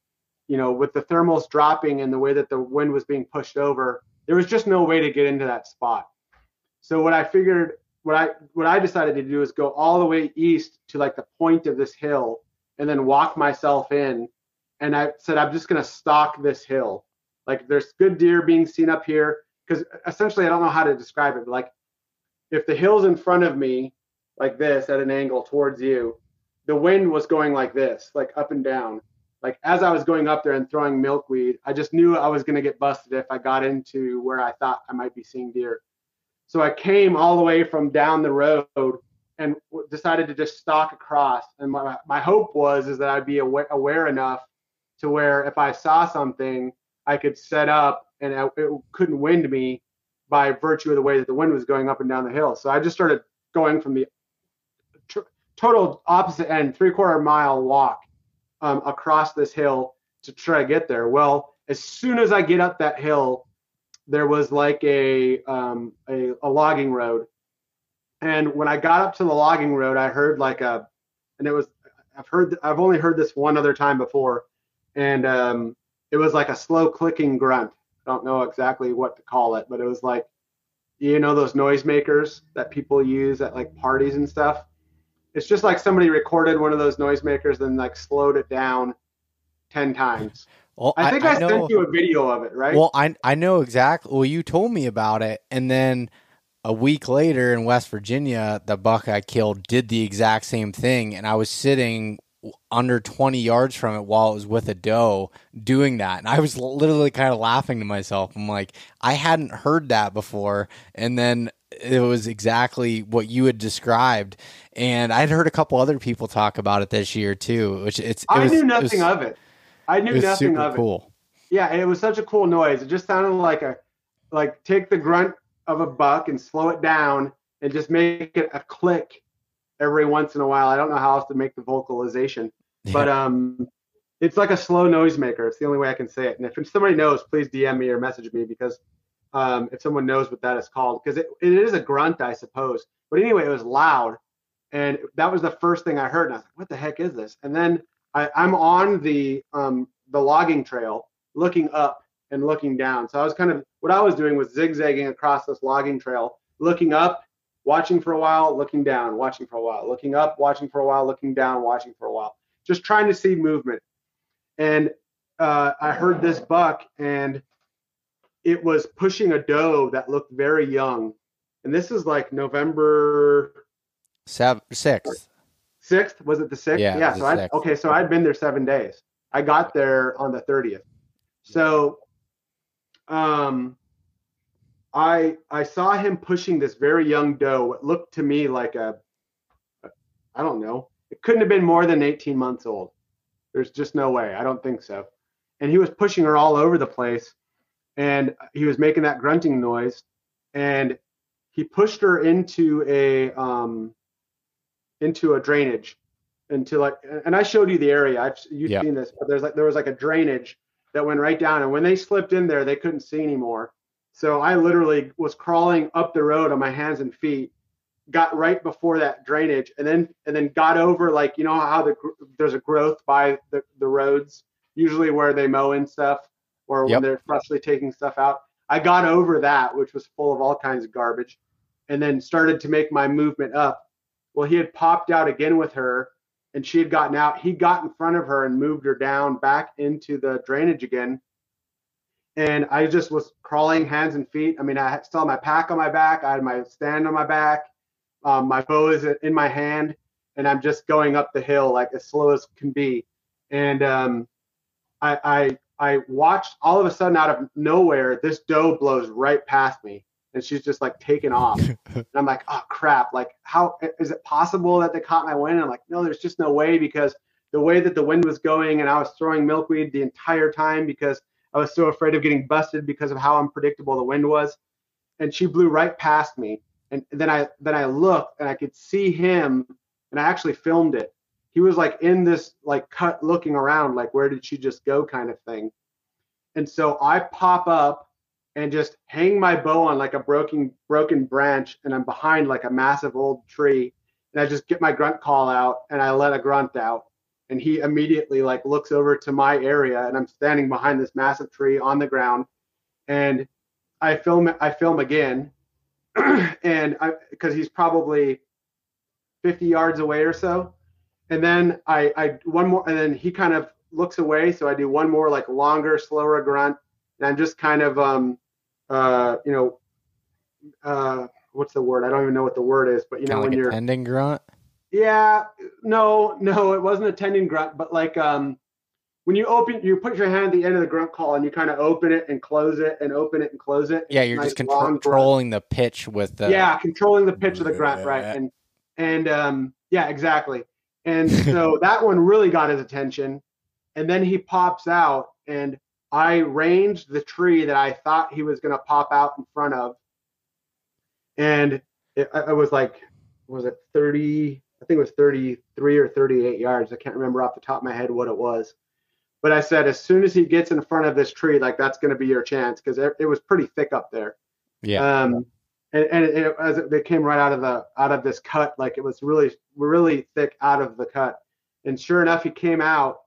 with the thermals dropping and the way that the wind was being pushed over, there was just no way to get into that spot. So what I decided to do is go all the way east to like the point of this hill, and then walk myself in. And I said, I'm just going to stalk this hill. Like there's good deer being seen up here, because essentially I don't know how to describe it, but like if the hill's in front of me like this at an angle towards you, the wind was going like this, like up and down. Like as I was going up there and throwing milkweed, I just knew I was going to get busted if I got into where I thought I might be seeing deer. So I came all the way from down the road and decided to just stalk across. And my hope is that I'd be aware enough to where if I saw something, I could set up and it couldn't wind me by virtue of the way that the wind was going up and down the hill. So I just started going from the total opposite end, 3/4 mile walk across this hill to try to get there. Well, as soon as I get up that hill, there was like a logging road. And when I got up to the logging road, I heard like and it was, I've only heard this one other time before. And it was like a slow clicking grunt. I don't know exactly what to call it, but it was like, those noisemakers that people use at like parties and stuff. It's just like somebody recorded one of those noisemakers, then like slowed it down 10 times. Well, I think I know, sent you a video of it, right? Well, I know exactly. Well, you told me about it, and then a week later in West Virginia, the buck I killed did the exact same thing, and I was sitting under 20 yards from it while it was with a doe doing that, and I was literally kind of laughing to myself. I'm like, I hadn't heard that before, and then it was exactly what you had described, and I'd heard a couple other people talk about it this year too. Which I knew nothing of it. I knew it was nothing super of it. Cool. Yeah, and it was such a cool noise. It just sounded like take the grunt of a buck and slow it down and just make it a click every once in a while. I don't know how else to make the vocalization, but it's like a slow noisemaker. It's the only way I can say it. And if somebody knows, please DM me or message me, because if someone knows what that is called, because it is a grunt, I suppose. But anyway, it was loud, and that was the first thing I heard. And I was like, what the heck is this? And then I'm on the logging trail, looking up and looking down. So what I was doing was zigzagging across this logging trail, looking up, watching for a while, looking down, watching for a while, looking up, watching for a while, looking down, watching for a while, just trying to see movement. And I heard this buck, and it was pushing a doe that looked very young. And this is like November 6th. 6th? Was it the 6th? Yeah. So I'd been there 7 days. I got there on the 30th. So I saw him pushing this very young doe. It looked to me like I don't know. It couldn't have been more than 18 months old. There's just no way. I don't think so. And he was pushing her all over the place, and he was making that grunting noise, and he pushed her into a drainage, and I showed you the area. You've seen this, but there was like a drainage that went right down, and when they slipped in there, they couldn't see anymore. So I literally was crawling up the road on my hands and feet, got right before that drainage, and then got over, like, how there's a growth by the roads, usually where they mow and stuff, or when they're freshly taking stuff out. I got over that, which was full of all kinds of garbage, and then started to make my movement up. Well, he had popped out again with her, and she had gotten out. He got in front of her and moved her down back into the drainage again. And I just was crawling hands and feet. I mean, I still had my pack on my back. I had my stand on my back. My bow is in my hand, and I'm just going up the hill like as slow as can be. And I watched, all of a sudden, out of nowhere, this doe blows right past me, and she's just like taking off. And I'm like, oh crap! Like, how is it possible that they caught my wind? And I'm like, no, there's just no way, because the way that the wind was going, and I was throwing milkweed the entire time because I was so afraid of getting busted because of how unpredictable the wind was. And she blew right past me. And then I looked, and I could see him, and I actually filmed it. He was like in this like cut, looking around like, where did she just go, kind of thing. And so I pop up and just hang my bow on like a broken branch, and I'm behind like a massive old tree, and I just get my grunt call out, and I let a grunt out. And he immediately like looks over to my area, and I'm standing behind this massive tree on the ground, and I film again, and because he's probably 50 yards away or so, and then I one more, and then he kind of looks away, so I do one more like longer, slower grunt, and I'm just kind of what's the word? I don't even know what the word is, but when you're tending grunt. Yeah, no, it wasn't a tendon grunt, but like when you put your hand at the end of the grunt call, and you kind of open it and close it and open it and close it. Yeah, you're nice, just controlling the pitch with the. Yeah, controlling the pitch of the grunt, right? And yeah, exactly. And so that one really got his attention, and then he pops out, and I ranged the tree that I thought he was going to pop out in front of, and it was like, was it 30? I think it was 33 or 38 yards. I can't remember off the top of my head what it was. But I said, as soon as he gets in front of this tree, like that's going to be your chance, because it was pretty thick up there. Yeah. They came right out of this cut, like it was really, really thick out of the cut. And sure enough, he came out,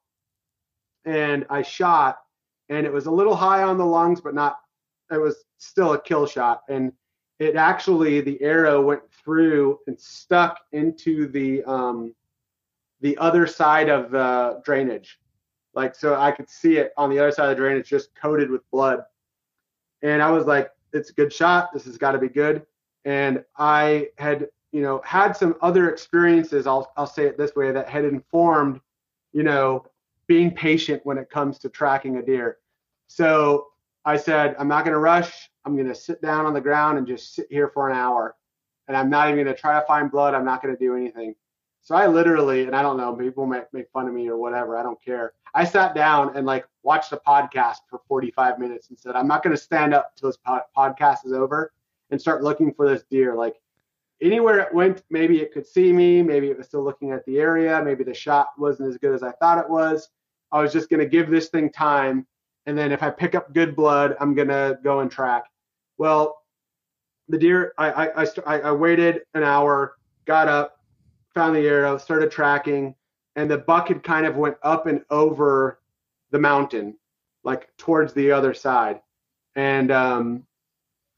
and I shot, and it was a little high on the lungs, but not. It was still a kill shot, and it actually, the arrow went through and stuck into the other side of the drainage. Like, so I could see it on the other side of the drainage, just coated with blood. And I was like, it's a good shot. This has got to be good. And I had, had some other experiences, I'll say it this way, that had informed, being patient when it comes to tracking a deer. So I said, I'm not going to rush. I'm going to sit down on the ground and just sit here for an hour. And I'm not even going to try to find blood. I'm not going to do anything. So I literally, and I don't know, people might make fun of me or whatever, I don't care. I sat down and like watched a podcast for 45 minutes and said, I'm not going to stand up till this podcast is over and start looking for this deer. Like, anywhere it went, maybe it could see me, maybe it was still looking at the area, maybe the shot wasn't as good as I thought it was. I was just going to give this thing time, and then if I pick up good blood, I'm going to go and track. Well, the deer, I waited an hour, got up, found the arrow, started tracking, and the buck had kind of went up and over the mountain, like towards the other side. And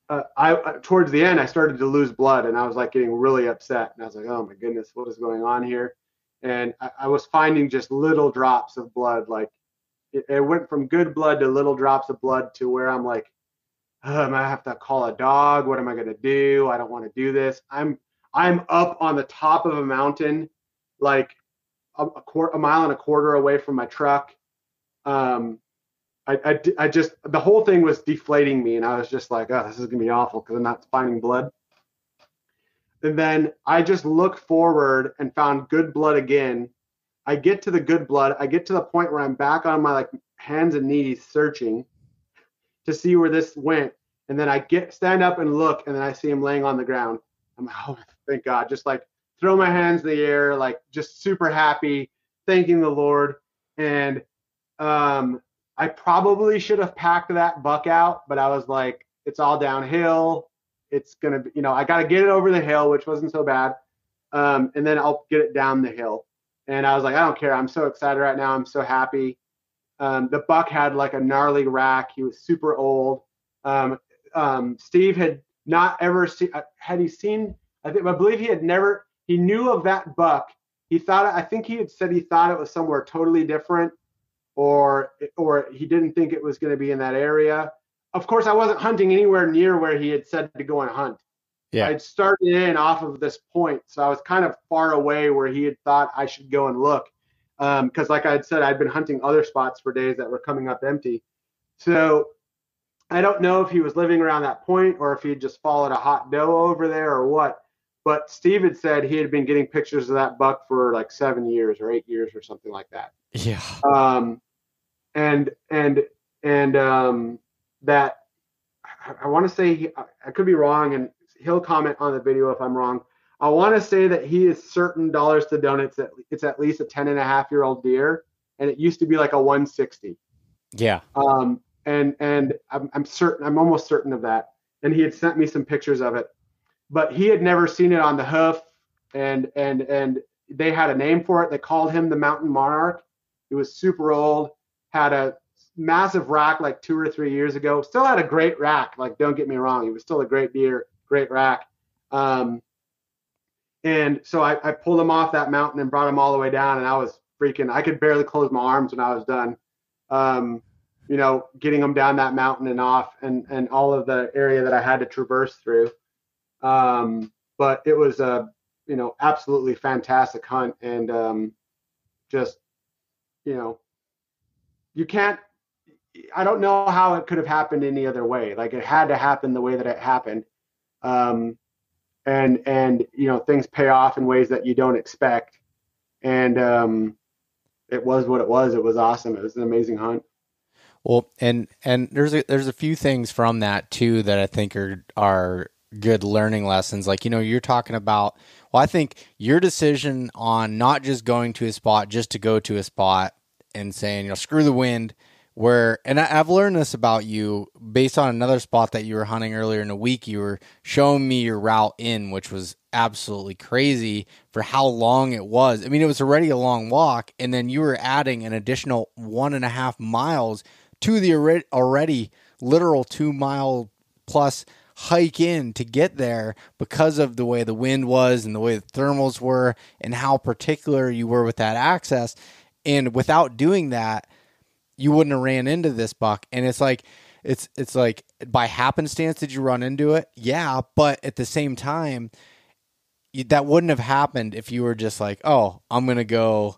I towards the end, I started to lose blood, and I was like getting really upset. And I was like, oh my goodness, what is going on here? And I was finding just little drops of blood. Like it went from good blood to little drops of blood to where I'm like, oh, I have to call a dog. What am I going to do? I don't want to do this. I'm up on the top of a mountain, like a mile and a quarter away from my truck. I just, the whole thing was deflating me, and I was just like, oh, this is gonna be awful because I'm not finding blood. And then I just looked forward and found good blood again. I get to the good blood. I get to the point where I'm back on my like hands and knees searching to see where this went. And then I stand up and look, and then I see him laying on the ground. I'm like, oh, thank God. Just like throw my hands in the air, like just super happy, thanking the Lord. And I probably should have packed that buck out, but I was like, it's all downhill. It's going to be, I got to get it over the hill, which wasn't so bad. And then I'll get it down the hill. And I was like, I don't care. I'm so excited right now. I'm so happy. The buck had like a gnarly rack. He was super old. Steve had not ever seen, had he seen, I believe he knew of that buck. I think he had said he thought it was somewhere totally different, or he didn't think it was going to be in that area. Of course, I wasn't hunting anywhere near where he had said to go and hunt. Yeah. I'd started in off of this point, so I was kind of far away where he had thought I should go and look. Because like I had said, I'd been hunting other spots for days that were coming up empty. So I don't know if he was living around that point or if he had just followed a hot doe over there or what. But Steve had said he had been getting pictures of that buck for like 7 years or 8 years or something like that. Yeah. That I want to say, I could be wrong, and he'll comment on the video if I'm wrong. I want to say that he is certain dollars to donuts that it's at least a 10.5-year-old deer, and it used to be like a 160. Yeah. And I'm certain, I'm almost certain of that. And he had sent me some pictures of it, but he had never seen it on the hoof, and they had a name for it. They called him the Mountain Monarch. He was super old, had a massive rack like 2 or 3 years ago. Still had a great rack. Like, don't get me wrong, he was still a great deer, great rack. And so I pulled him off that mountain and brought him all the way down, and I was freaking, I could barely close my arms when I was done. Getting him down that mountain and off, and all of the area that I had to traverse through. But it was a, absolutely fantastic hunt, and you can't, I don't know how it could have happened any other way. Like, it had to happen the way that it happened. And things pay off in ways that you don't expect. And it was what it was. It was awesome. It was an amazing hunt. Well, and there's a few things from that too that I think are good learning lessons. Like, you're talking about, well, I think your decision on not just going to a spot just to go to a spot and saying, screw the wind. I've learned this about you based on another spot that you were hunting earlier in the week. You were showing me your route in, which was absolutely crazy for how long it was. I mean, it was already a long walk, and then you were adding an additional 1.5 miles to the already literal 2-mile plus hike in to get there because of the way the wind was and the way the thermals were and how particular you were with that access. And without doing that, you wouldn't have ran into this buck. And it's like by happenstance did you run into it? Yeah, but at the same time, that wouldn't have happened if you were just like, oh, I'm gonna go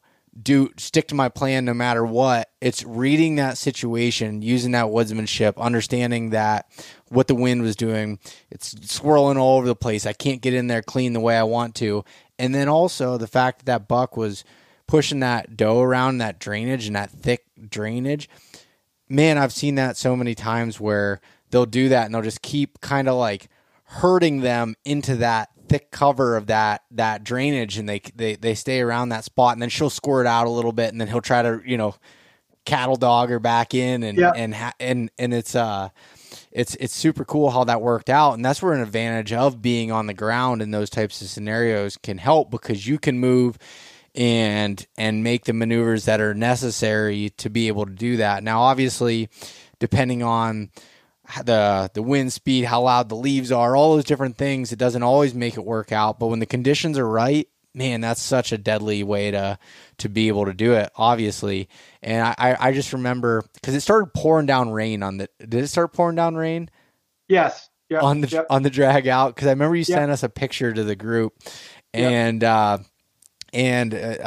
stick to my plan no matter what. It's reading that situation, using that woodsmanship, understanding that what the wind was doing, it's swirling all over the place. I can't get in there clean the way I want to. And then also the fact that that buck was pushing that doe around that drainage and that thick drainage. Man, I've seen that so many times where they'll do that and they'll just keep kind of like herding them into that thick cover of that drainage, and they stay around that spot, and then she'll squirt out a little bit, and then he'll try to cattle dog her back in, and it's super cool how that worked out. And that's where an advantage of being on the ground in those types of scenarios can help, because you can move and make the maneuvers that are necessary to be able to do that. Now, obviously, depending on the wind speed, how loud the leaves are, all those different things, it doesn't always make it work out. But when the conditions are right, man, that's such a deadly way to be able to do it, obviously. And I just remember, because it started pouring down rain did it start pouring down rain? Yes. Yep. On the drag out? Because I remember you sent us a picture to the group, and I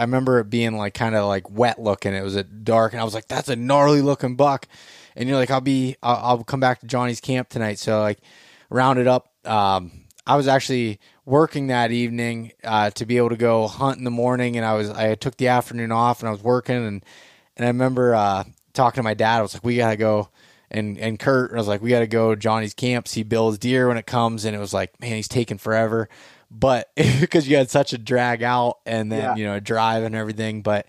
remember it being like kind of like wet looking. It was dark, and I was like, that's a gnarly looking buck. And you're like, I'll come back to Johnny's camp tonight. So like rounded up. I was actually working that evening to be able to go hunt in the morning, and I took the afternoon off, and I was working, and I remember talking to my dad. I was like, we gotta go, and Kurt, I was like, we gotta go to Johnny's camp, see Bill's deer when it comes, and it was like, man, he's taking forever, but because you had such a drag out and then a drive and everything, but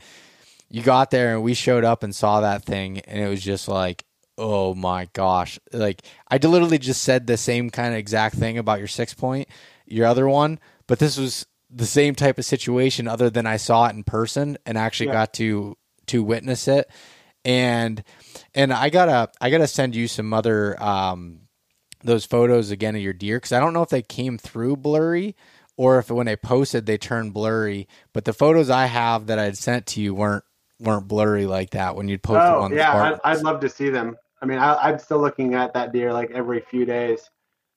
you got there and we showed up and saw that thing, and it was just like, oh my gosh. Like, I literally just said the same kind of exact thing about your 6-point, your other one, but this was the same type of situation, other than I saw it in person and actually got to witness it. And I gotta send you some other, those photos again of your deer, because I don't know if they came through blurry or if when they posted they turned blurry, but the photos I have that I'd sent to you weren't blurry like that when you'd post them on the Spartan. I'd love to see them. I mean, I'm still looking at that deer like every few days.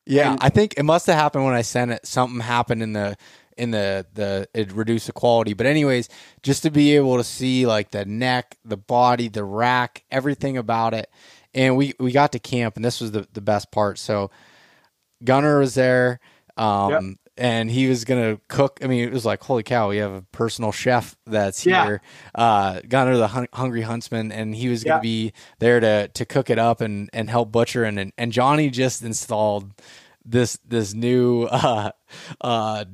Yeah, I think it must have happened when I sent it. Something happened in the it reduced the quality. But anyways, just to be able to see like the neck, the body, the rack, everything about it. And we got to camp, and this was the best part. So Gunner was there. And he was going to cook. I mean, it was like, holy cow, we have a personal chef that's here. Gunner, the Hungry Huntsman, and he was going to be there to cook it up and help butcher. And Johnny just installed this new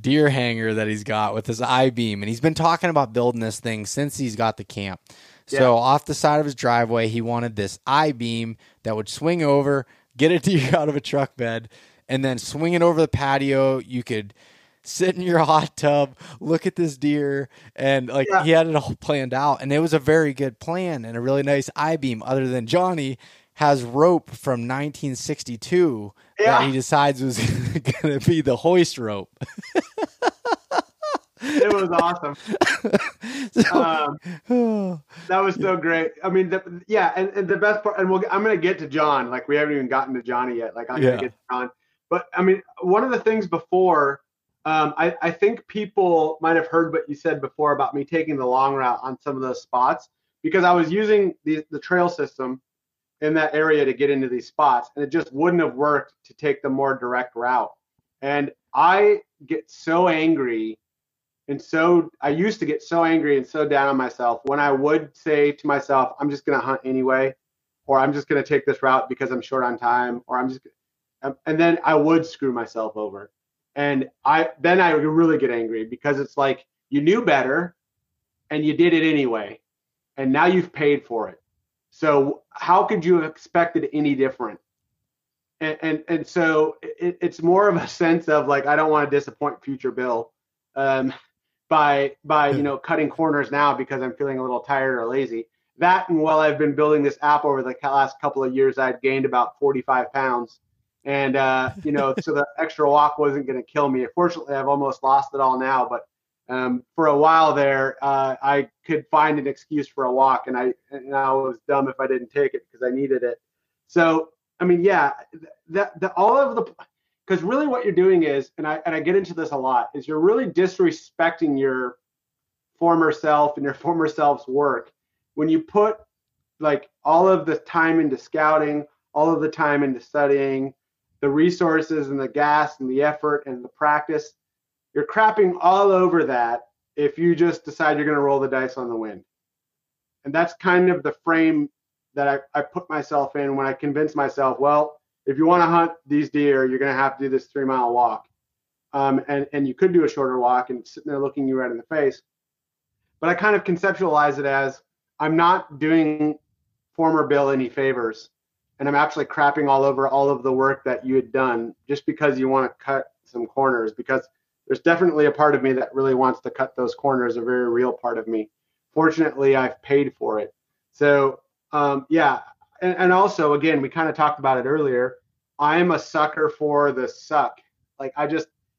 deer hanger that he's got with his I-beam. And he's been talking about building this thing since he's got the camp. So off the side of his driveway, he wanted this I-beam that would swing over, get a deer out of a truck bed, and then swing it over the patio. You could sit in your hot tub, look at this deer, and he had it all planned out. And it was a very good plan and a really nice I-beam, other than Johnny has rope from 1962 that he decides was going to be the hoist rope. It was awesome. That was so great. I mean, and the best part, and I'm going to get to John. Like, we haven't even gotten to Johnny yet. Like, I'm going to get to John. But I mean, one of the things before, I think people might have heard what you said before about me taking the long route on some of those spots, because I was using the trail system in that area to get into these spots, and it just wouldn't have worked to take the more direct route. And I get so angry, and I used to get so angry and so down on myself when I would say to myself, I'm just going to hunt anyway, or I'm just going to take this route because I'm short on time, or and then I would screw myself over. And then I would really get angry, because it's like, you knew better and you did it anyway. and now you've paid for it. So how could you have expected any different? And so it's more of a sense of like, I don't want to disappoint future Bill by cutting corners now because I'm feeling a little tired or lazy. That, and while I've been building this app over the last couple of years, I'd gained about 45 pounds. And, so the extra walk wasn't going to kill me. Fortunately, I've almost lost it all now. But for a while there, I could find an excuse for a walk. And I was dumb if I didn't take it because I needed it. So, I mean, yeah, because really what you're doing is, and I get into this a lot, is you're really disrespecting your former self and your former self's work when you put like all of the time into scouting, all of the time into studying, the resources and the gas and the effort and the practice. You're crapping all over that if you just decide you're going to roll the dice on the wind. And that's kind of the frame that I put myself in when I convince myself, well, if you want to hunt these deer, you're going to have to do this 3-mile walk. And you could do a shorter walk and sitting there looking you right in the face. But I kind of conceptualize it as I'm not doing former Bill any favors. And I'm actually crapping all over all of the work that you had done just because you want to cut some corners, because there's definitely a part of me that really wants to cut those corners, a very real part of me. Fortunately, I've paid for it. So, yeah. And also, again, we kind of talked about it earlier. I am a sucker for the suck. Like,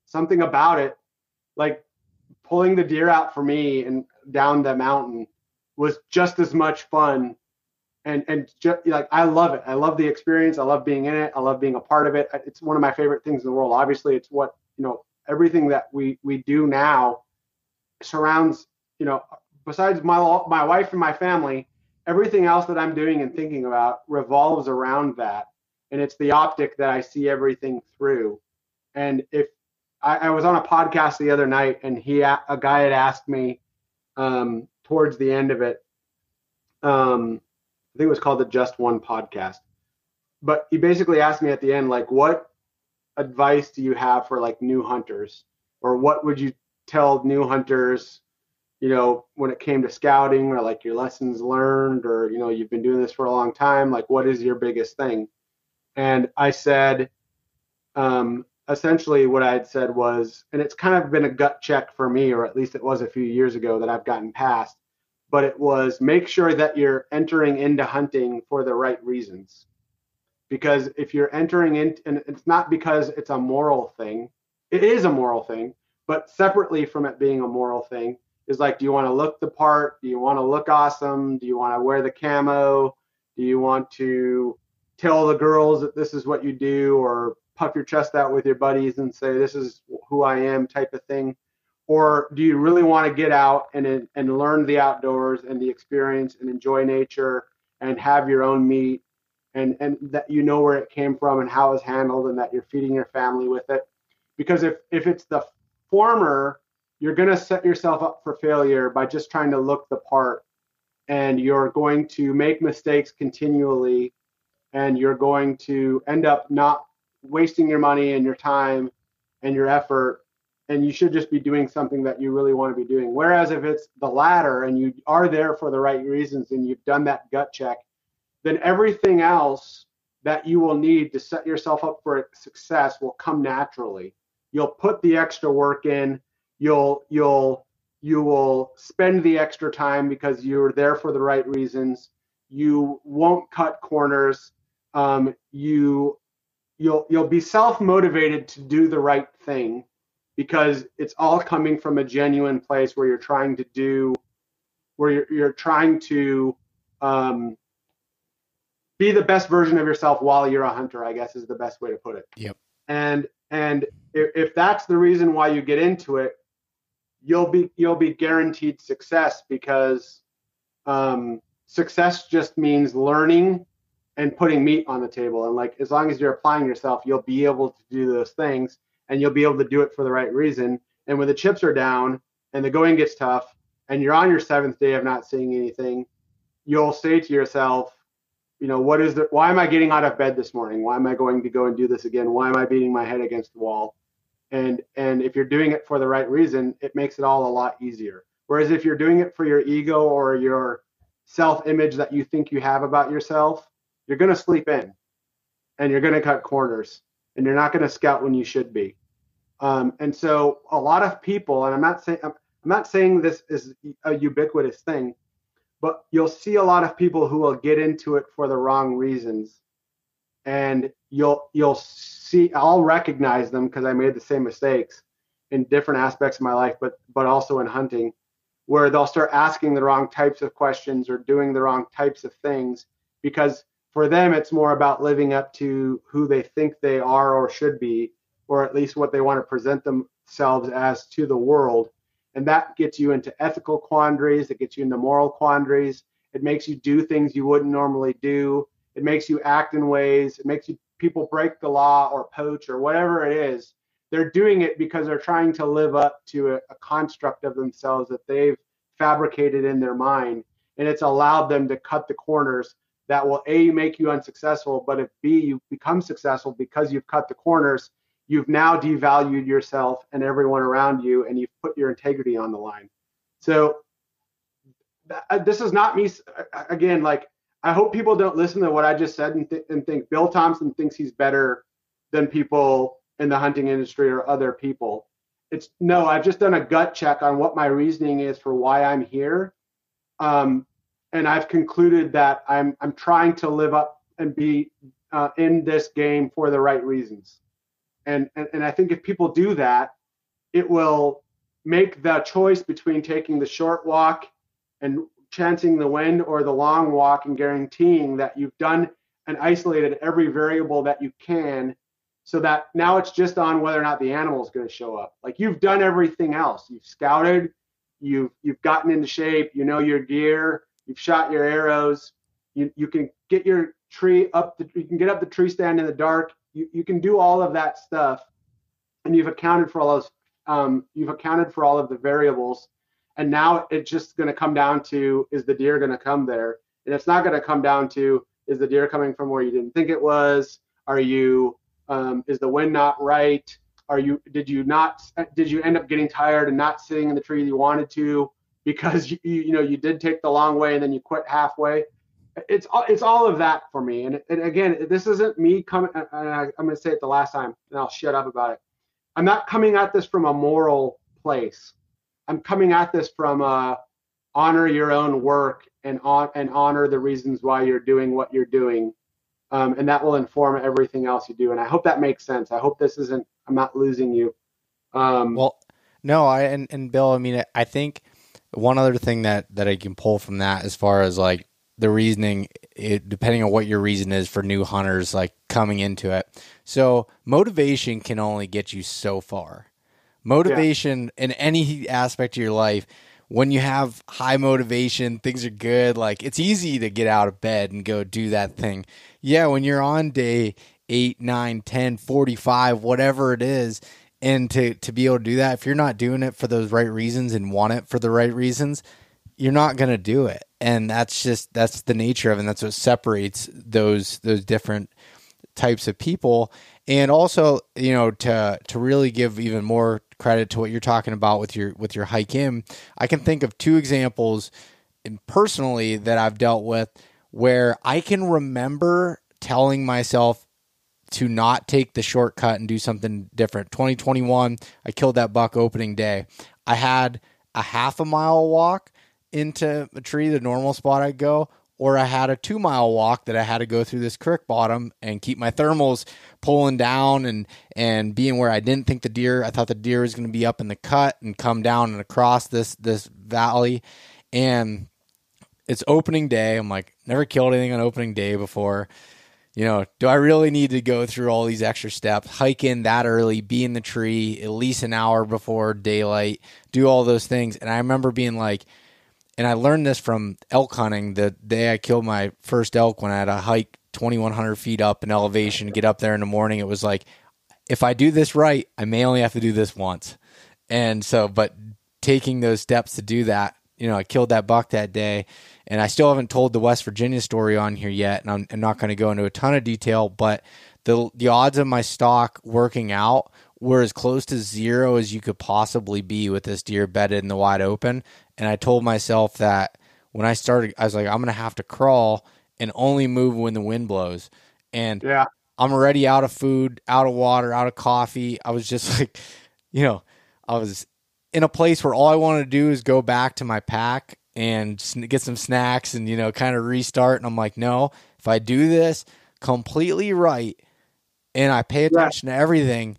something about it, like pulling the deer out for me and down the mountain was just as much fun. And just, like, I love it. I love the experience. I love being in it. I love being a part of it. It's one of my favorite things in the world. Obviously, it's what, everything that we do now surrounds, besides my wife and my family, everything else that I'm doing and thinking about revolves around that. And it's the optic that I see everything through. And if I was on a podcast the other night, and a guy had asked me towards the end of it, I think it was called the Just One podcast, but he basically asked me at the end, like, what advice do you have for like new hunters, or what would you tell new hunters, when it came to scouting, or like your lessons learned, or, you've been doing this for a long time, like, what is your biggest thing? And I said, essentially what I had said was, and it's kind of been a gut check for me, or at least it was a few years ago that I've gotten past, but it was, make sure that you're entering into hunting for the right reasons. Because if you're entering in, and it's not because it's a moral thing, it is a moral thing, but separately from it being a moral thing is like, do you want to look the part? Do you want to look awesome? Do you want to wear the camo? Do you want to tell the girls that this is what you do, or puff your chest out with your buddies and say, this is who I am, type of thing? Or do you really want to get out and learn the outdoors and the experience and enjoy nature and have your own meat, and that you know where it came from and how it's handled, and that you're feeding your family with it? Because if it's the former, you're going to set yourself up for failure by just trying to look the part, and you're going to make mistakes continually, and you're going to end up not wasting your money and your time and your effort. And you should just be doing something that you really want to be doing. Whereas if it's the latter, and you are there for the right reasons, and you've done that gut check, then everything else that you will need to set yourself up for success will come naturally. You'll put the extra work in. You will spend the extra time because you're there for the right reasons. You won't cut corners. You'll be self-motivated to do the right thing, because it's all coming from a genuine place where you're trying to be the best version of yourself while you're a hunter, I guess is the best way to put it. Yep. And if that's the reason why you get into it, you'll be guaranteed success, because success just means learning and putting meat on the table. And like, as long as you're applying yourself, you'll be able to do those things, and you'll be able to do it for the right reason. And when the chips are down and the going gets tough and you're on your 7th day of not seeing anything, you'll say to yourself, why am I getting out of bed this morning? Why am I going to go and do this again? Why am I beating my head against the wall? And if you're doing it for the right reason, it makes it all a lot easier. Whereas if you're doing it for your ego or your self-image that you think you have about yourself, you're going to sleep in and you're going to cut corners and you're not going to scout when you should be. And so a lot of people, and I'm not saying this is a ubiquitous thing, but you'll see a lot of people who will get into it for the wrong reasons. And you'll see, I'll recognize them because I made the same mistakes in different aspects of my life, but also in hunting, where they'll start asking the wrong types of questions or doing the wrong types of things because for them it's more about living up to who they think they are or should be, or at least what they want to present themselves as to the world. And that gets you into ethical quandaries. It gets you into moral quandaries. It makes you do things you wouldn't normally do. It makes you act in ways. It makes people break the law or poach or whatever it is. They're doing it because they're trying to live up to a construct of themselves that they've fabricated in their mind. And it's allowed them to cut the corners that will A, make you unsuccessful, but if B, you become successful because you've cut the corners, you've now devalued yourself and everyone around you, and you've put your integrity on the line. So this is not me, again, like, I hope people don't listen to what I just said and think Bill Thompson thinks he's better than people in the hunting industry or other people. It's no, I've just done a gut check on what my reasoning is for why I'm here. And I've concluded that I'm trying to live up and be in this game for the right reasons. And I think if people do that, it will make the choice between taking the short walk and chancing the wind or the long walk and guaranteeing that you've done and isolated every variable that you can, so that now it's just on whether or not the animal is going to show up. Like, you've done everything else. You've scouted, you've gotten into shape, you know your gear, you've shot your arrows, you can get your tree up, you can get up the tree stand in the dark. You can do all of that stuff, and you've accounted for all those. You've accounted for all of the variables, and now it's just going to come down to, is the deer going to come there? And it's not going to come down to, is the deer coming from where you didn't think it was? Are you? Is the wind not right? Did you end up getting tired and not sitting in the tree you wanted to because you did take the long way and then you quit halfway? It's all of that for me. And again, this isn't me coming, and I'm going to say it the last time, and I'll shut up about it. I'm not coming at this from a moral place. I'm coming at this from honor your own work and honor the reasons why you're doing what you're doing. And that will inform everything else you do. And I hope that makes sense. I hope I'm not losing you. Well, no, and Bill, I mean, I think one other thing that I can pull from that, as far as like the reasoning, depending on what your reason is for new hunters, like coming into it. So motivation can only get you so far. Motivation in any aspect of your life, when you have high motivation, things are good. Like, it's easy to get out of bed and go do that thing. Yeah, when you're on day 8, 9, 10, 45, whatever it is, and to be able to do that, if you're not doing it for those right reasons and want it for the right reasons, you're not going to do it. And that's the nature of it. And that's what separates those different types of people. And also, to really give even more credit to what you're talking about with your hike in, I can think of two examples personally that I've dealt with where I can remember telling myself to not take the shortcut and do something different. 2021, I killed that buck opening day. I had a half a mile walk into a tree, the normal spot I'd go, or I had a 2-mile walk that I had to go through this creek bottom and keep my thermals pulling down and being where I didn't think I thought the deer was going to be up in the cut and come down and across this valley. And it's opening day. I'm like, never killed anything on opening day before. Do I really need to go through all these extra steps, hike in that early, be in the tree at least an hour before daylight, do all those things? And I remember being like, and I learned this from elk hunting the day I killed my first elk, when I had to hike 2,100 feet up in elevation, get up there in the morning. It was like, if I do this right, I may only have to do this once. And so, but taking those steps to do that, I killed that buck that day, and I still haven't told the West Virginia story on here yet. And I'm not going to go into a ton of detail, but the odds of my stock working out were as close to zero as you could possibly be with this deer bedded in the wide open. And I told myself that when I started, I was like, I'm going to have to crawl and only move when the wind blows. And Yeah. I'm already out of food, out of water, out of coffee. I was just like, you know, I was in a place where all I wanted to do is go back to my pack and get some snacks and, kind of restart. And I'm like, no, if I do this completely right and I pay attention to everything,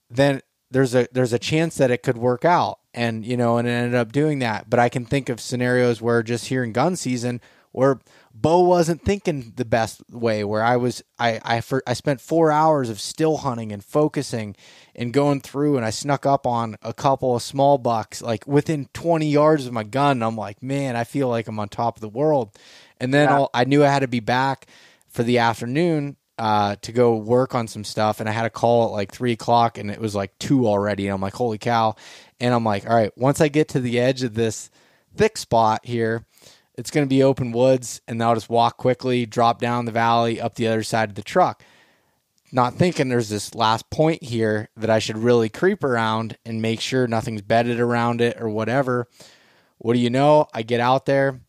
then there's a chance that it could work out. And, and it ended up doing that. But I can think of scenarios where just here in gun season where Beau wasn't thinking the best way, where I spent 4 hours of still hunting and focusing and going through, and I snuck up on a couple of small bucks, like within 20 yards of my gun. And I'm like, man, I feel like I'm on top of the world. And then I knew I had to be back for the afternoon to go work on some stuff. And I had a call at like 3:00 and it was like 2 already. And I'm like, holy cow. And I'm like, all right, once I get to the edge of this thick spot here, it's going to be open woods, and I'll just walk quickly, drop down the valley, up the other side of the truck. Not thinking there's this last point here that I should really creep around and make sure nothing's bedded around it or whatever. What do you know? I get out there,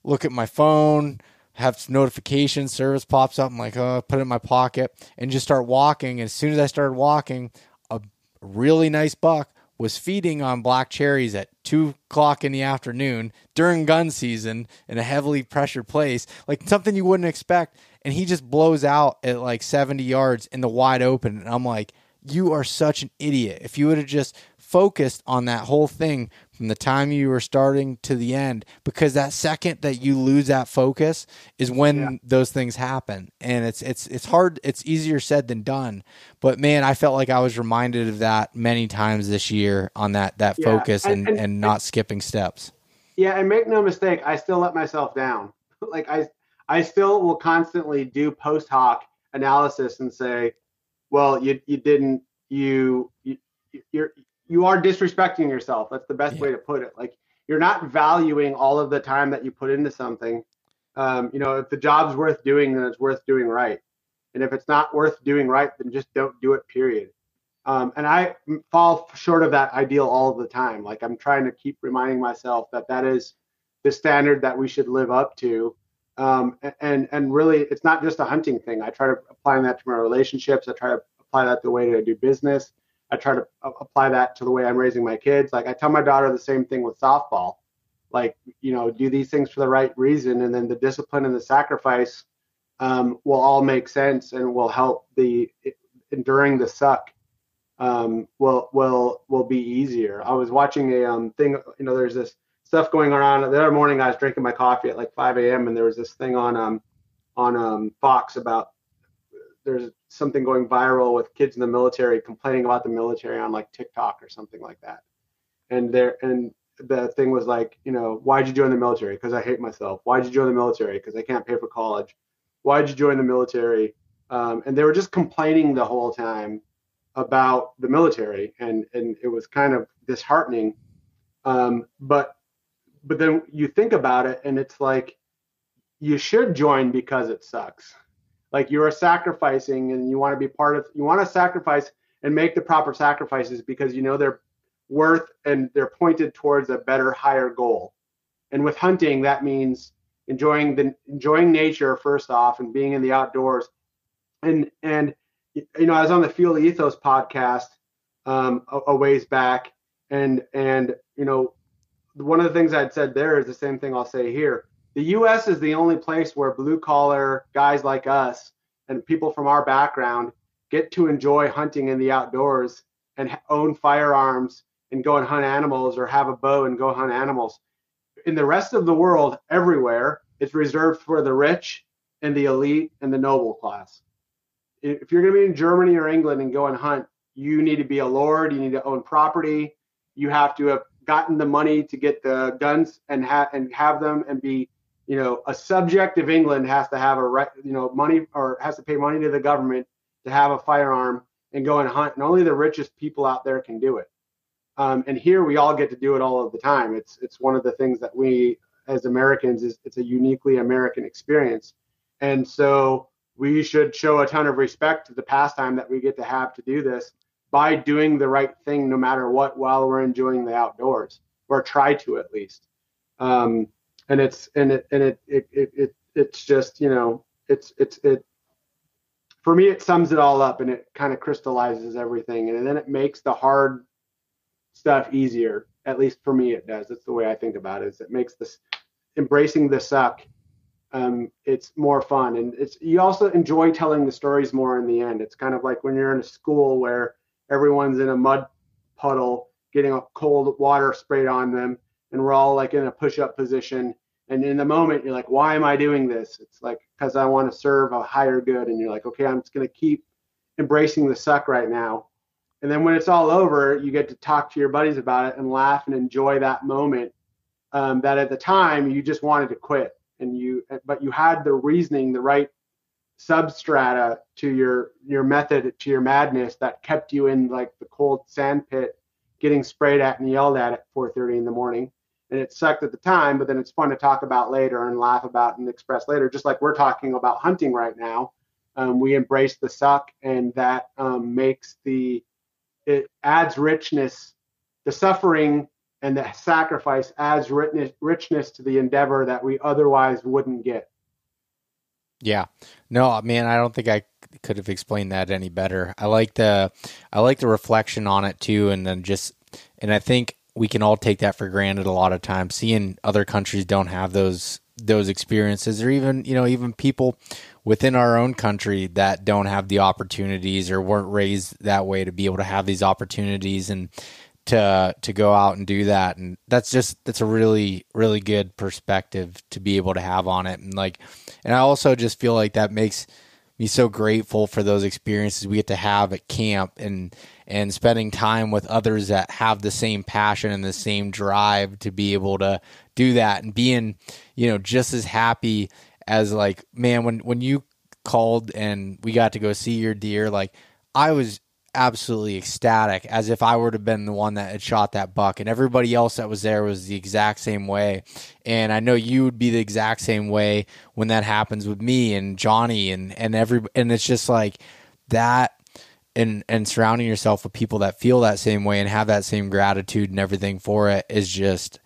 look at my phone, have notifications, service pops up. I'm like, oh, put it in my pocket, and just start walking. And as soon as I started walking, a really nice buck was feeding on black cherries at 2:00 in the afternoon during gun season in a heavily pressured place, like something you wouldn't expect. And he just blows out at like 70 yards in the wide open. And I'm like, you are such an idiot. If you would have just focused on that whole thing from the time you were starting to the end, because that second that you lose that focus is when those things happen. And it's hard. It's easier said than done. But man, I felt like I was reminded of that many times this year on that focus and not skipping steps. Yeah. And make no mistake, I still let myself down. Like I still will constantly do post hoc analysis and say, well, you are disrespecting yourself. That's the best way to put it. Like, you're not valuing all of the time that you put into something. If the job's worth doing, then it's worth doing right. And if it's not worth doing right, then just don't do it, period. And I fall short of that ideal all of the time. Like, I'm trying to keep reminding myself that is the standard that we should live up to. And really, it's not just a hunting thing. I try to apply that to my relationships. I try to apply that to the way I do business. I try to apply that to the way I'm raising my kids. Like, I tell my daughter the same thing with softball. Like, do these things for the right reason, and then the discipline and the sacrifice will all make sense and will help the enduring the suck will be easier. I was watching a thing. There's this stuff going on. The other morning, I was drinking my coffee at like 5 a.m. and there was this thing on Fox about there's something going viral with kids in the military complaining about the military on like TikTok or something like that. And the thing was like, why'd you join the military? Because I hate myself. Why'd you join the military? Because I can't pay for college. Why'd you join the military? And they were just complaining the whole time about the military, and it was kind of disheartening. But then you think about it, and it's like, you should join because it sucks. Like, you are sacrificing, and you want to be you want to sacrifice and make the proper sacrifices because they're worth and they're pointed towards a better, higher goal. And with hunting, that means enjoying nature first off and being in the outdoors. And I was on the Field Ethos podcast a ways back, and one of the things I'd said there is the same thing I'll say here. The U.S. is the only place where blue-collar guys like us and people from our background get to enjoy hunting in the outdoors and own firearms and go and hunt animals, or have a bow and go hunt animals. In the rest of the world, everywhere, it's reserved for the rich and the elite and the noble class. If you're going to be in Germany or England and go and hunt, you need to be a lord. You need to own property. You have to have gotten the money to get the guns and have them and be, a subject of England has to have a right, money, or has to pay money to the government to have a firearm and go and hunt. And only the richest people out there can do it. And here we all get to do it all of the time. It's one of the things that we as Americans it's a uniquely American experience. And so we should show a ton of respect to the pastime that we get to have to do this by doing the right thing no matter what while we're enjoying the outdoors, or try to at least. And it's just, it for me, it sums it all up and it kind of crystallizes everything. And then it makes the hard stuff easier. At least for me, it does. That's the way I think about it. Is it makes this embracing the suck. It's more fun, and you also enjoy telling the stories more in the end. It's kind of like when you're in a school where everyone's in a mud puddle getting a cold water sprayed on them, and we're all like in a push-up position. And in the moment, you're like, why am I doing this? It's like, because I want to serve a higher good. And you're like, okay, I'm just going to keep embracing the suck right now. And then when it's all over, you get to talk to your buddies about it and laugh and enjoy that moment, that at the time you just wanted to quit. But you had the reasoning, the right substrata to your method, to your madness that kept you in like the cold sand pit, getting sprayed at and yelled at 4:30 in the morning. And it sucked at the time, but then it's fun to talk about later and laugh about and express later. Just like we're talking about hunting right now, we embrace the suck, and that it adds richness. The suffering and the sacrifice adds richness to the endeavor that we otherwise wouldn't get. Yeah, no, man, I don't think I could have explained that any better. I like the reflection on it too, and I think we can all take that for granted a lot of times. Seeing other countries don't have those experiences, or even people within our own country that don't have the opportunities or weren't raised that way to be able to have these opportunities and to go out and do that. And that's a really, really good perspective to be able to have on it. And I also just feel like that makes me so grateful for those experiences we get to have at camp and spending time with others that have the same passion and the same drive to be able to do that, and being, just as happy as like, man, when you called and we got to go see your deer, like I was absolutely ecstatic, as if I would have been the one that had shot that buck, and everybody else that was there was the exact same way. And I know you would be the exact same way when that happens with me and Johnny and it's just like that. And surrounding yourself with people that feel that same way and have that same gratitude and everything for it is just,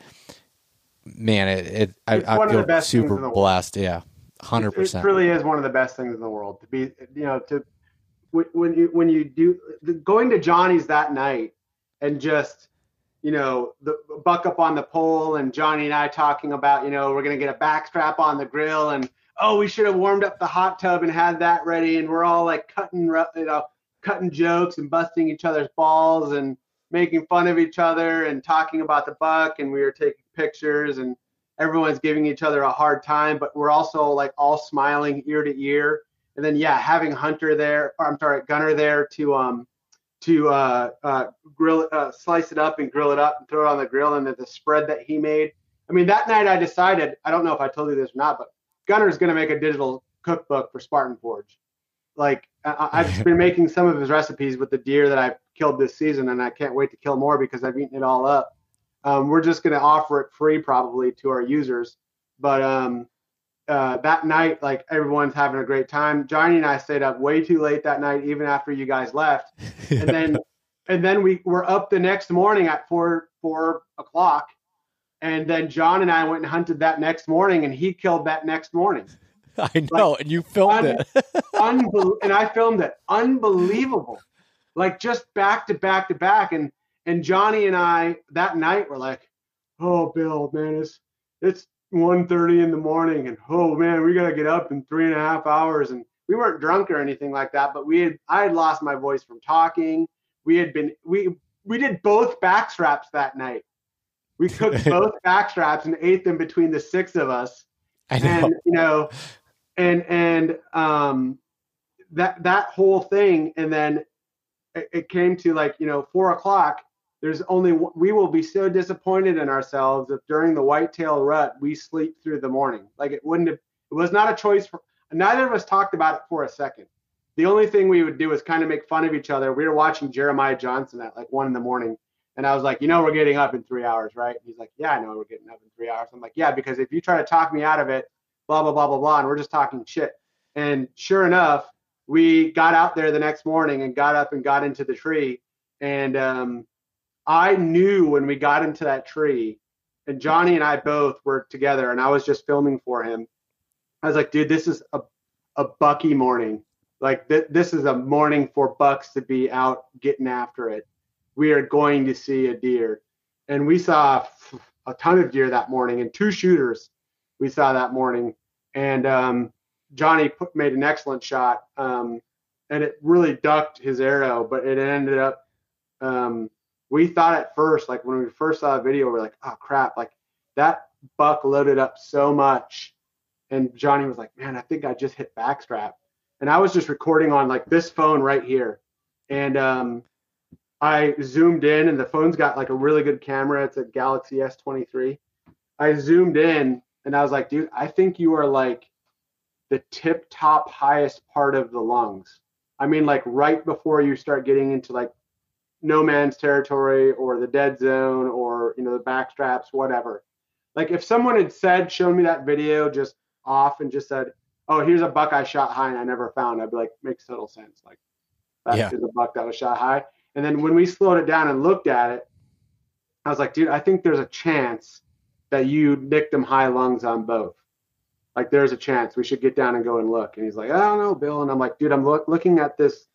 man, I feel super blessed. Yeah. 100%. It really is one of the best things in the world to be, when you do going to Johnny's that night and just, the buck up on the pole and Johnny and I talking about, we're going to get a back strap on the grill, and, oh, we should have warmed up the hot tub and had that ready. And we're all like cutting jokes and busting each other's balls and making fun of each other and talking about the buck. And we were taking pictures, and everyone's giving each other a hard time, but we're also like all smiling ear to ear. And then, having Gunner there to grill, slice it up and grill it up and throw it on the grill, and the spread that he made. I mean, that night I decided, I don't know if I told you this or not, but Gunner's going to make a digital cookbook for Spartan Forge. Like I've been making some of his recipes with the deer that I've killed this season, and I can't wait to kill more because I've eaten it all up. We're just going to offer it free probably to our users. But that night, like everyone's having a great time. Johnny and I stayed up way too late that night, even after you guys left. And then we were up the next morning at 4 o'clock. And then John and I went and hunted that next morning, and he killed that next morning. I know, and you filmed it. And I filmed it. Unbelievable. Like just back to back to back. And Johnny and I that night were like, oh, Bill, man, it's 1:30 in the morning, and oh man, we gotta get up in 3.5 hours. And we weren't drunk or anything like that, but I had lost my voice from talking. We did both back straps that night. We cooked both back straps and ate them between the six of us. I know. And that whole thing, and then it came to 4 o'clock. We will be so disappointed in ourselves if during the whitetail rut we sleep through the morning. Like it was not a choice neither of us talked about it for a second. The only thing we would do is kind of make fun of each other. We were watching Jeremiah Johnson at 1 a.m. And I was like, we're getting up in 3 hours, right? And he's like, yeah, I know we're getting up in 3 hours. I'm like, yeah, because if you try to talk me out of it, blah, blah, blah, blah, blah, and we're just talking shit. And sure enough, we got out there the next morning and got up and got into the tree. And I knew when we got into that tree and Johnny and I both were together, and I was just filming for him. I was like, dude, this is a bucky morning. Like this is a morning for bucks to be out getting after it. We are going to see a deer. And we saw a ton of deer that morning, and 2 shooters we saw that morning. And Johnny made an excellent shot, and it really ducked his arrow, but it ended up, we thought at first, like when we first saw the video, we're like, oh crap, like that buck loaded up so much. And Johnny was like, man, I think I just hit backstrap. And I was just recording on like this phone right here. And I zoomed in, and the phone's got like a really good camera. It's a Galaxy S23. I zoomed in, and I was like, dude, I think you are like the tip top highest part of the lungs. I mean, like right before you start getting into like no man's territory or the dead zone or, you know, the backstraps, whatever. Like if someone had shown me that video just off and just said, oh, here's a buck I shot high and I never found, I'd be like, makes total sense. Like that is a buck that was shot high. And then when we slowed it down and looked at it, I was like, dude, I think there's a chance that you nicked them high lungs on both. Like there's a chance. We should get down and go and look. And he's like, I don't know, Bill. And I'm like, dude, I'm looking at this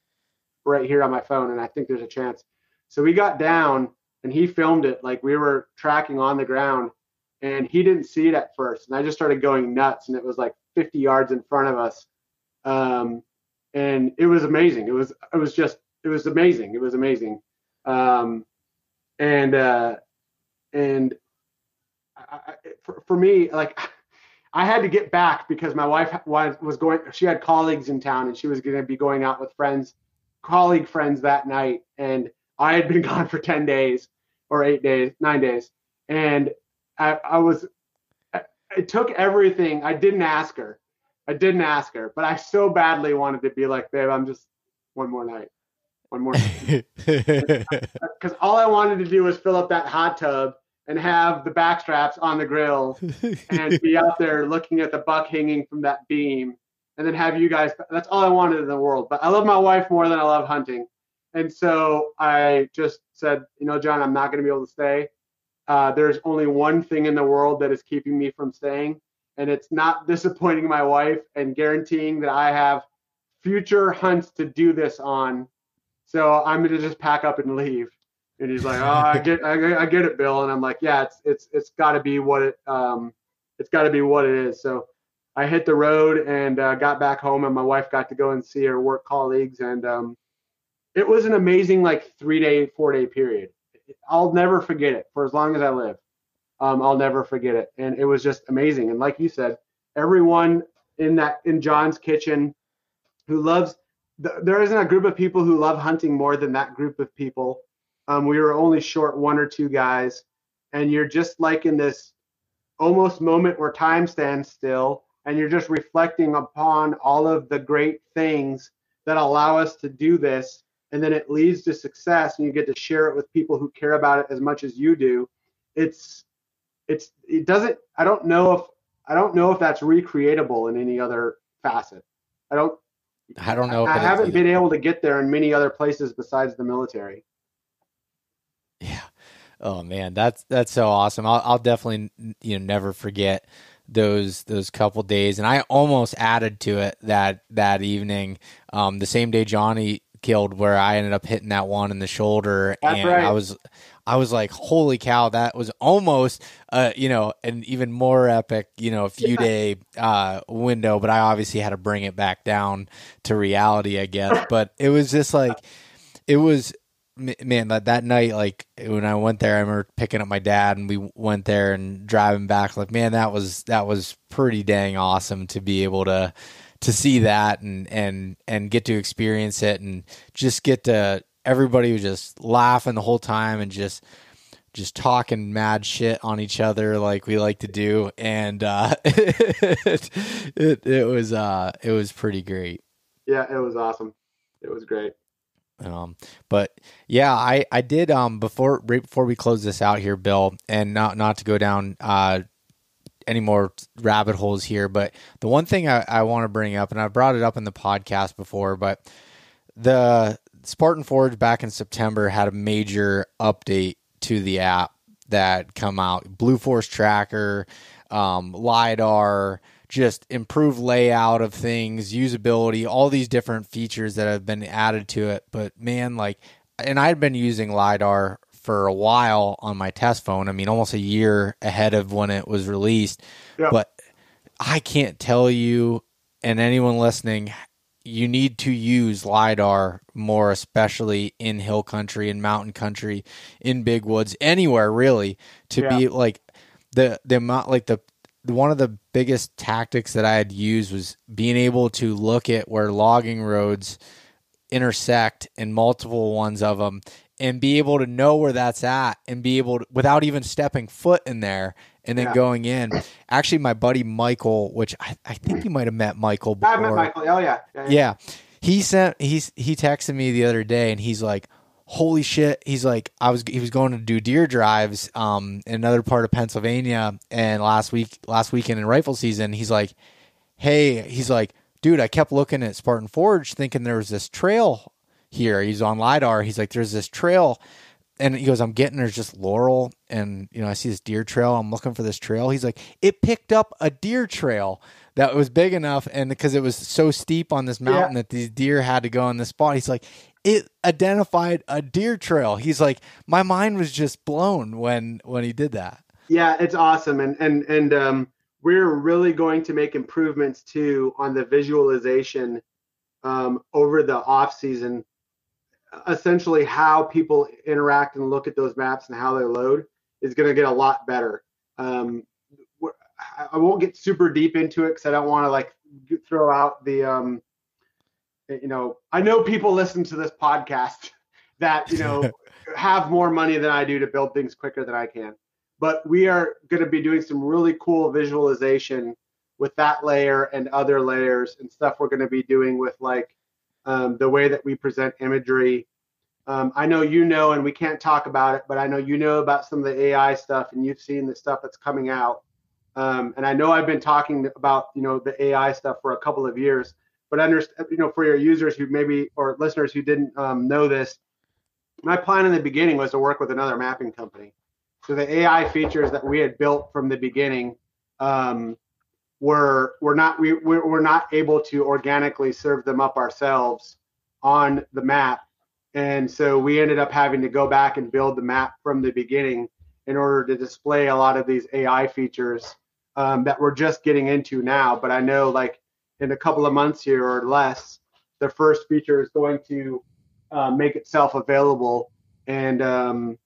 right here on my phone, and I think there's a chance. So we got down, and he filmed it like we were tracking on the ground, and he didn't see it at first. And I just started going nuts, and it was like 50 yards in front of us. And it was amazing. It was amazing. It was amazing. For me, like I had to get back because my wife was going, she had colleagues in town, and she was going to be going out with colleague friends that night. And I had been gone for 10 days or 9 days. And it took everything. I didn't ask her, but I so badly wanted to be like, babe, I'm just one more night. Because all I wanted to do was fill up that hot tub and have the backstraps on the grill and be out there looking at the buck hanging from that beam, and then have you guys. That's all I wanted in the world. But I love my wife more than I love hunting. And so I just said, you know, John, I'm not going to be able to stay. There's only one thing in the world that is keeping me from staying, and it's not disappointing my wife and guaranteeing that I have future hunts to do this on. So I'm going to just pack up and leave. And he's like, oh, I get it, Bill. And I'm like, yeah, it's got to be what it is. So I hit the road and got back home, and my wife got to go and see her work colleagues. And it was an amazing, like 4-day period. I'll never forget it for as long as I live. I'll never forget it. And it was just amazing. And like you said, everyone in John's kitchen who loves, there isn't a group of people who love hunting more than that group of people. We were only short 1 or 2 guys, and you're just like in this almost moment where time stands still, and you're just reflecting upon all of the great things that allow us to do this, and then it leads to success, and you get to share it with people who care about it as much as you do. I don't know if that's recreatable in any other facet. I don't know. I haven't been able to get there in many other places besides the military. Yeah. Oh man, that's so awesome. I'll definitely, never forget those couple days. And I almost added to it that evening, the same day Johnny killed, where I ended up hitting that one in the shoulder. That's and right. I was like, holy cow, that was almost, an even more epic, a few day window, but I obviously had to bring it back down to reality, I guess. But it was just like, man, that night, like when I went there, I remember picking up my dad, and we went there and driving back. Like, man, that was pretty dang awesome to be able to see that and get to experience it, and just get to, everybody was just laughing the whole time and just talking mad shit on each other like we like to do, and it was pretty great. Yeah, it was awesome. It was great. But yeah, I did, right before we close this out here, Bill, and not to go down, any more rabbit holes here, but the one thing I want to bring up, and I brought it up in the podcast before, but the Spartan Forge back in September had a major update to the app. that come out. Blue Force Tracker, Lidar, just improved layout of things, usability, all these different features that have been added to it. But man, like, and I'd been using Lidar for a while on my test phone. I mean, almost a year ahead of when it was released. Yep. But I can't tell you, and anyone listening, you need to use Lidar more, especially in hill country, in mountain country, in big woods, anywhere really, to be like the amount, like the one of the biggest tactics that I had used was being able to look at where logging roads intersect in multiple ones of them and be able to know where that's at and be able to, without even stepping foot in there and then going in. Actually, my buddy Michael, which I think you might have met Michael before. I met Michael. Oh yeah. Yeah. He texted me the other day and he's like, holy shit. He's like, he was going to do deer drives in another part of Pennsylvania, and last weekend in rifle season, he's like, dude, I kept looking at Spartan Forge thinking there was this trail here. He's on Lidar. He's like, there's this trail. And he goes, there's just laurel, and I see this deer trail. I'm looking for this trail. He's like, it picked up a deer trail that was big enough, and because it was so steep on this mountain that these deer had to go in this spot. He's like, it identified a deer trail. He's like, my mind was just blown when he did that. Yeah, it's awesome, and we're really going to make improvements too on the visualization over the off season. Essentially, how people interact and look at those maps and how they load is going to get a lot better. I won't get super deep into it because I don't want to like throw out the I know people listen to this podcast that have more money than I do to build things quicker than I can. But we are going to be doing some really cool visualization with that layer and other layers and stuff we're going to be doing with like the way that we present imagery. I know and we can't talk about it, but I know about some of the AI stuff, and you've seen the stuff that's coming out. And I know I've been talking about the AI stuff for a couple of years, but for your users who maybe, or listeners who didn't know this, my plan in the beginning was to work with another mapping company. So the AI features that we had built from the beginning we're not able to organically serve them up ourselves on the map. And so we ended up having to go back and build the map from the beginning in order to display a lot of these AI features that we're just getting into now. But I know like in a couple of months here or less, the first feature is going to make itself available. And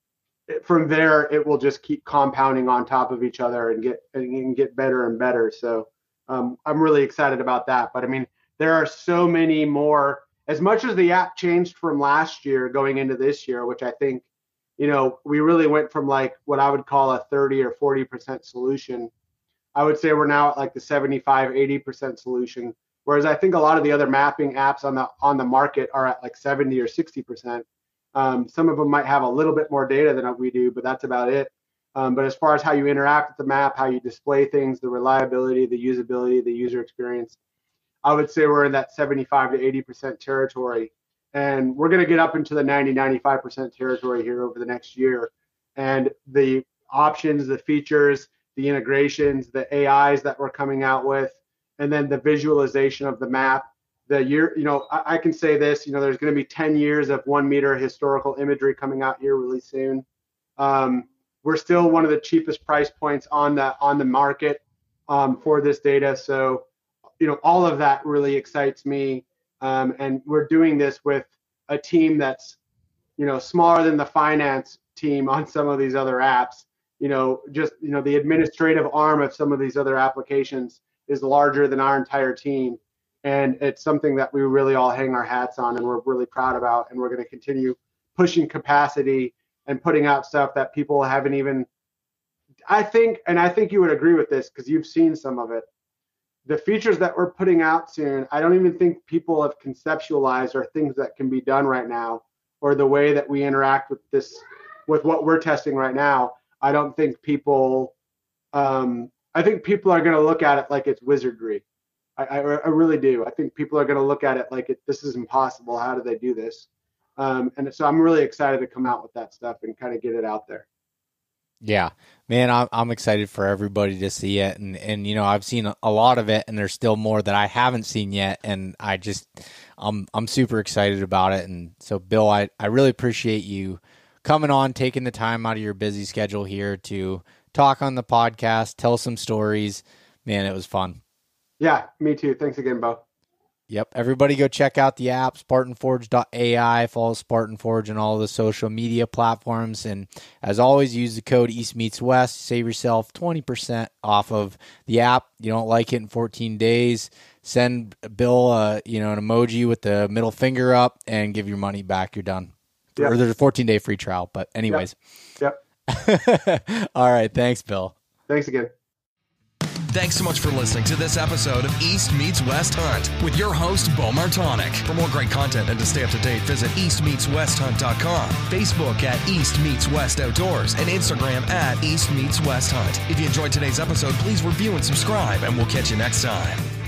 from there, it will just keep compounding on top of each other and get better and better. So I'm really excited about that. But I mean, there are so many more. As much as the app changed from last year going into this year, which I think, we really went from like what I would call a 30 or 40% solution. I would say we're now at like the 75, 80% solution. Whereas I think a lot of the other mapping apps on the market are at like 70 or 60%. Some of them might have a little bit more data than we do, but that's about it. But as far as how you interact with the map, how you display things, the reliability, the usability, the user experience, I would say we're in that 75 to 80% territory. And we're going to get up into the 90, 95% territory here over the next year. And the options, the features, the integrations, the AIs that we're coming out with, and then the visualization of the map. I can say this, there's going to be 10 years of 1 meter historical imagery coming out here really soon. We're still one of the cheapest price points on the market for this data. So, all of that really excites me. And we're doing this with a team that's, smaller than the finance team on some of these other apps. The administrative arm of some of these other applications is larger than our entire team. And it's something that we really all hang our hats on and we're really proud about. And we're going to continue pushing capacity and putting out stuff that people haven't even, I think you would agree with this because you've seen some of it. The features that we're putting out soon, I don't even think people have conceptualized or things that can be done right now, or the way that we interact with what we're testing right now. I don't think people, I think people are going to look at it like it's wizardry. I really do. I think people are going to look at it like this is impossible. How do they do this? And so I'm really excited to come out with that stuff and kind of get it out there. Yeah, man, I'm excited for everybody to see it, and I've seen a lot of it, and there's still more that I haven't seen yet, and I'm super excited about it. And so, Bill, I really appreciate you coming on, taking the time out of your busy schedule here to talk on the podcast, tell some stories. Man, it was fun. Yeah, me too. Thanks again, Beau. Yep. Everybody go check out the app, SpartanForge.ai. Follow Spartan Forge on all the social media platforms. And as always, use the code East Meets West. Save yourself 20% off of the app. You don't like it in 14 days. Send Bill an emoji with the middle finger up and give your money back. You're done. Yep. Or there's a 14-day free trial. But anyways. Yep. All right. Thanks, Bill. Thanks again. Thanks so much for listening to this episode of East Meets West Hunt with your host, Beau Martonik. For more great content and to stay up to date, visit eastmeetswesthunt.com, Facebook at East Meets West Outdoors, and Instagram at East Meets West Hunt. If you enjoyed today's episode, please review and subscribe, and we'll catch you next time.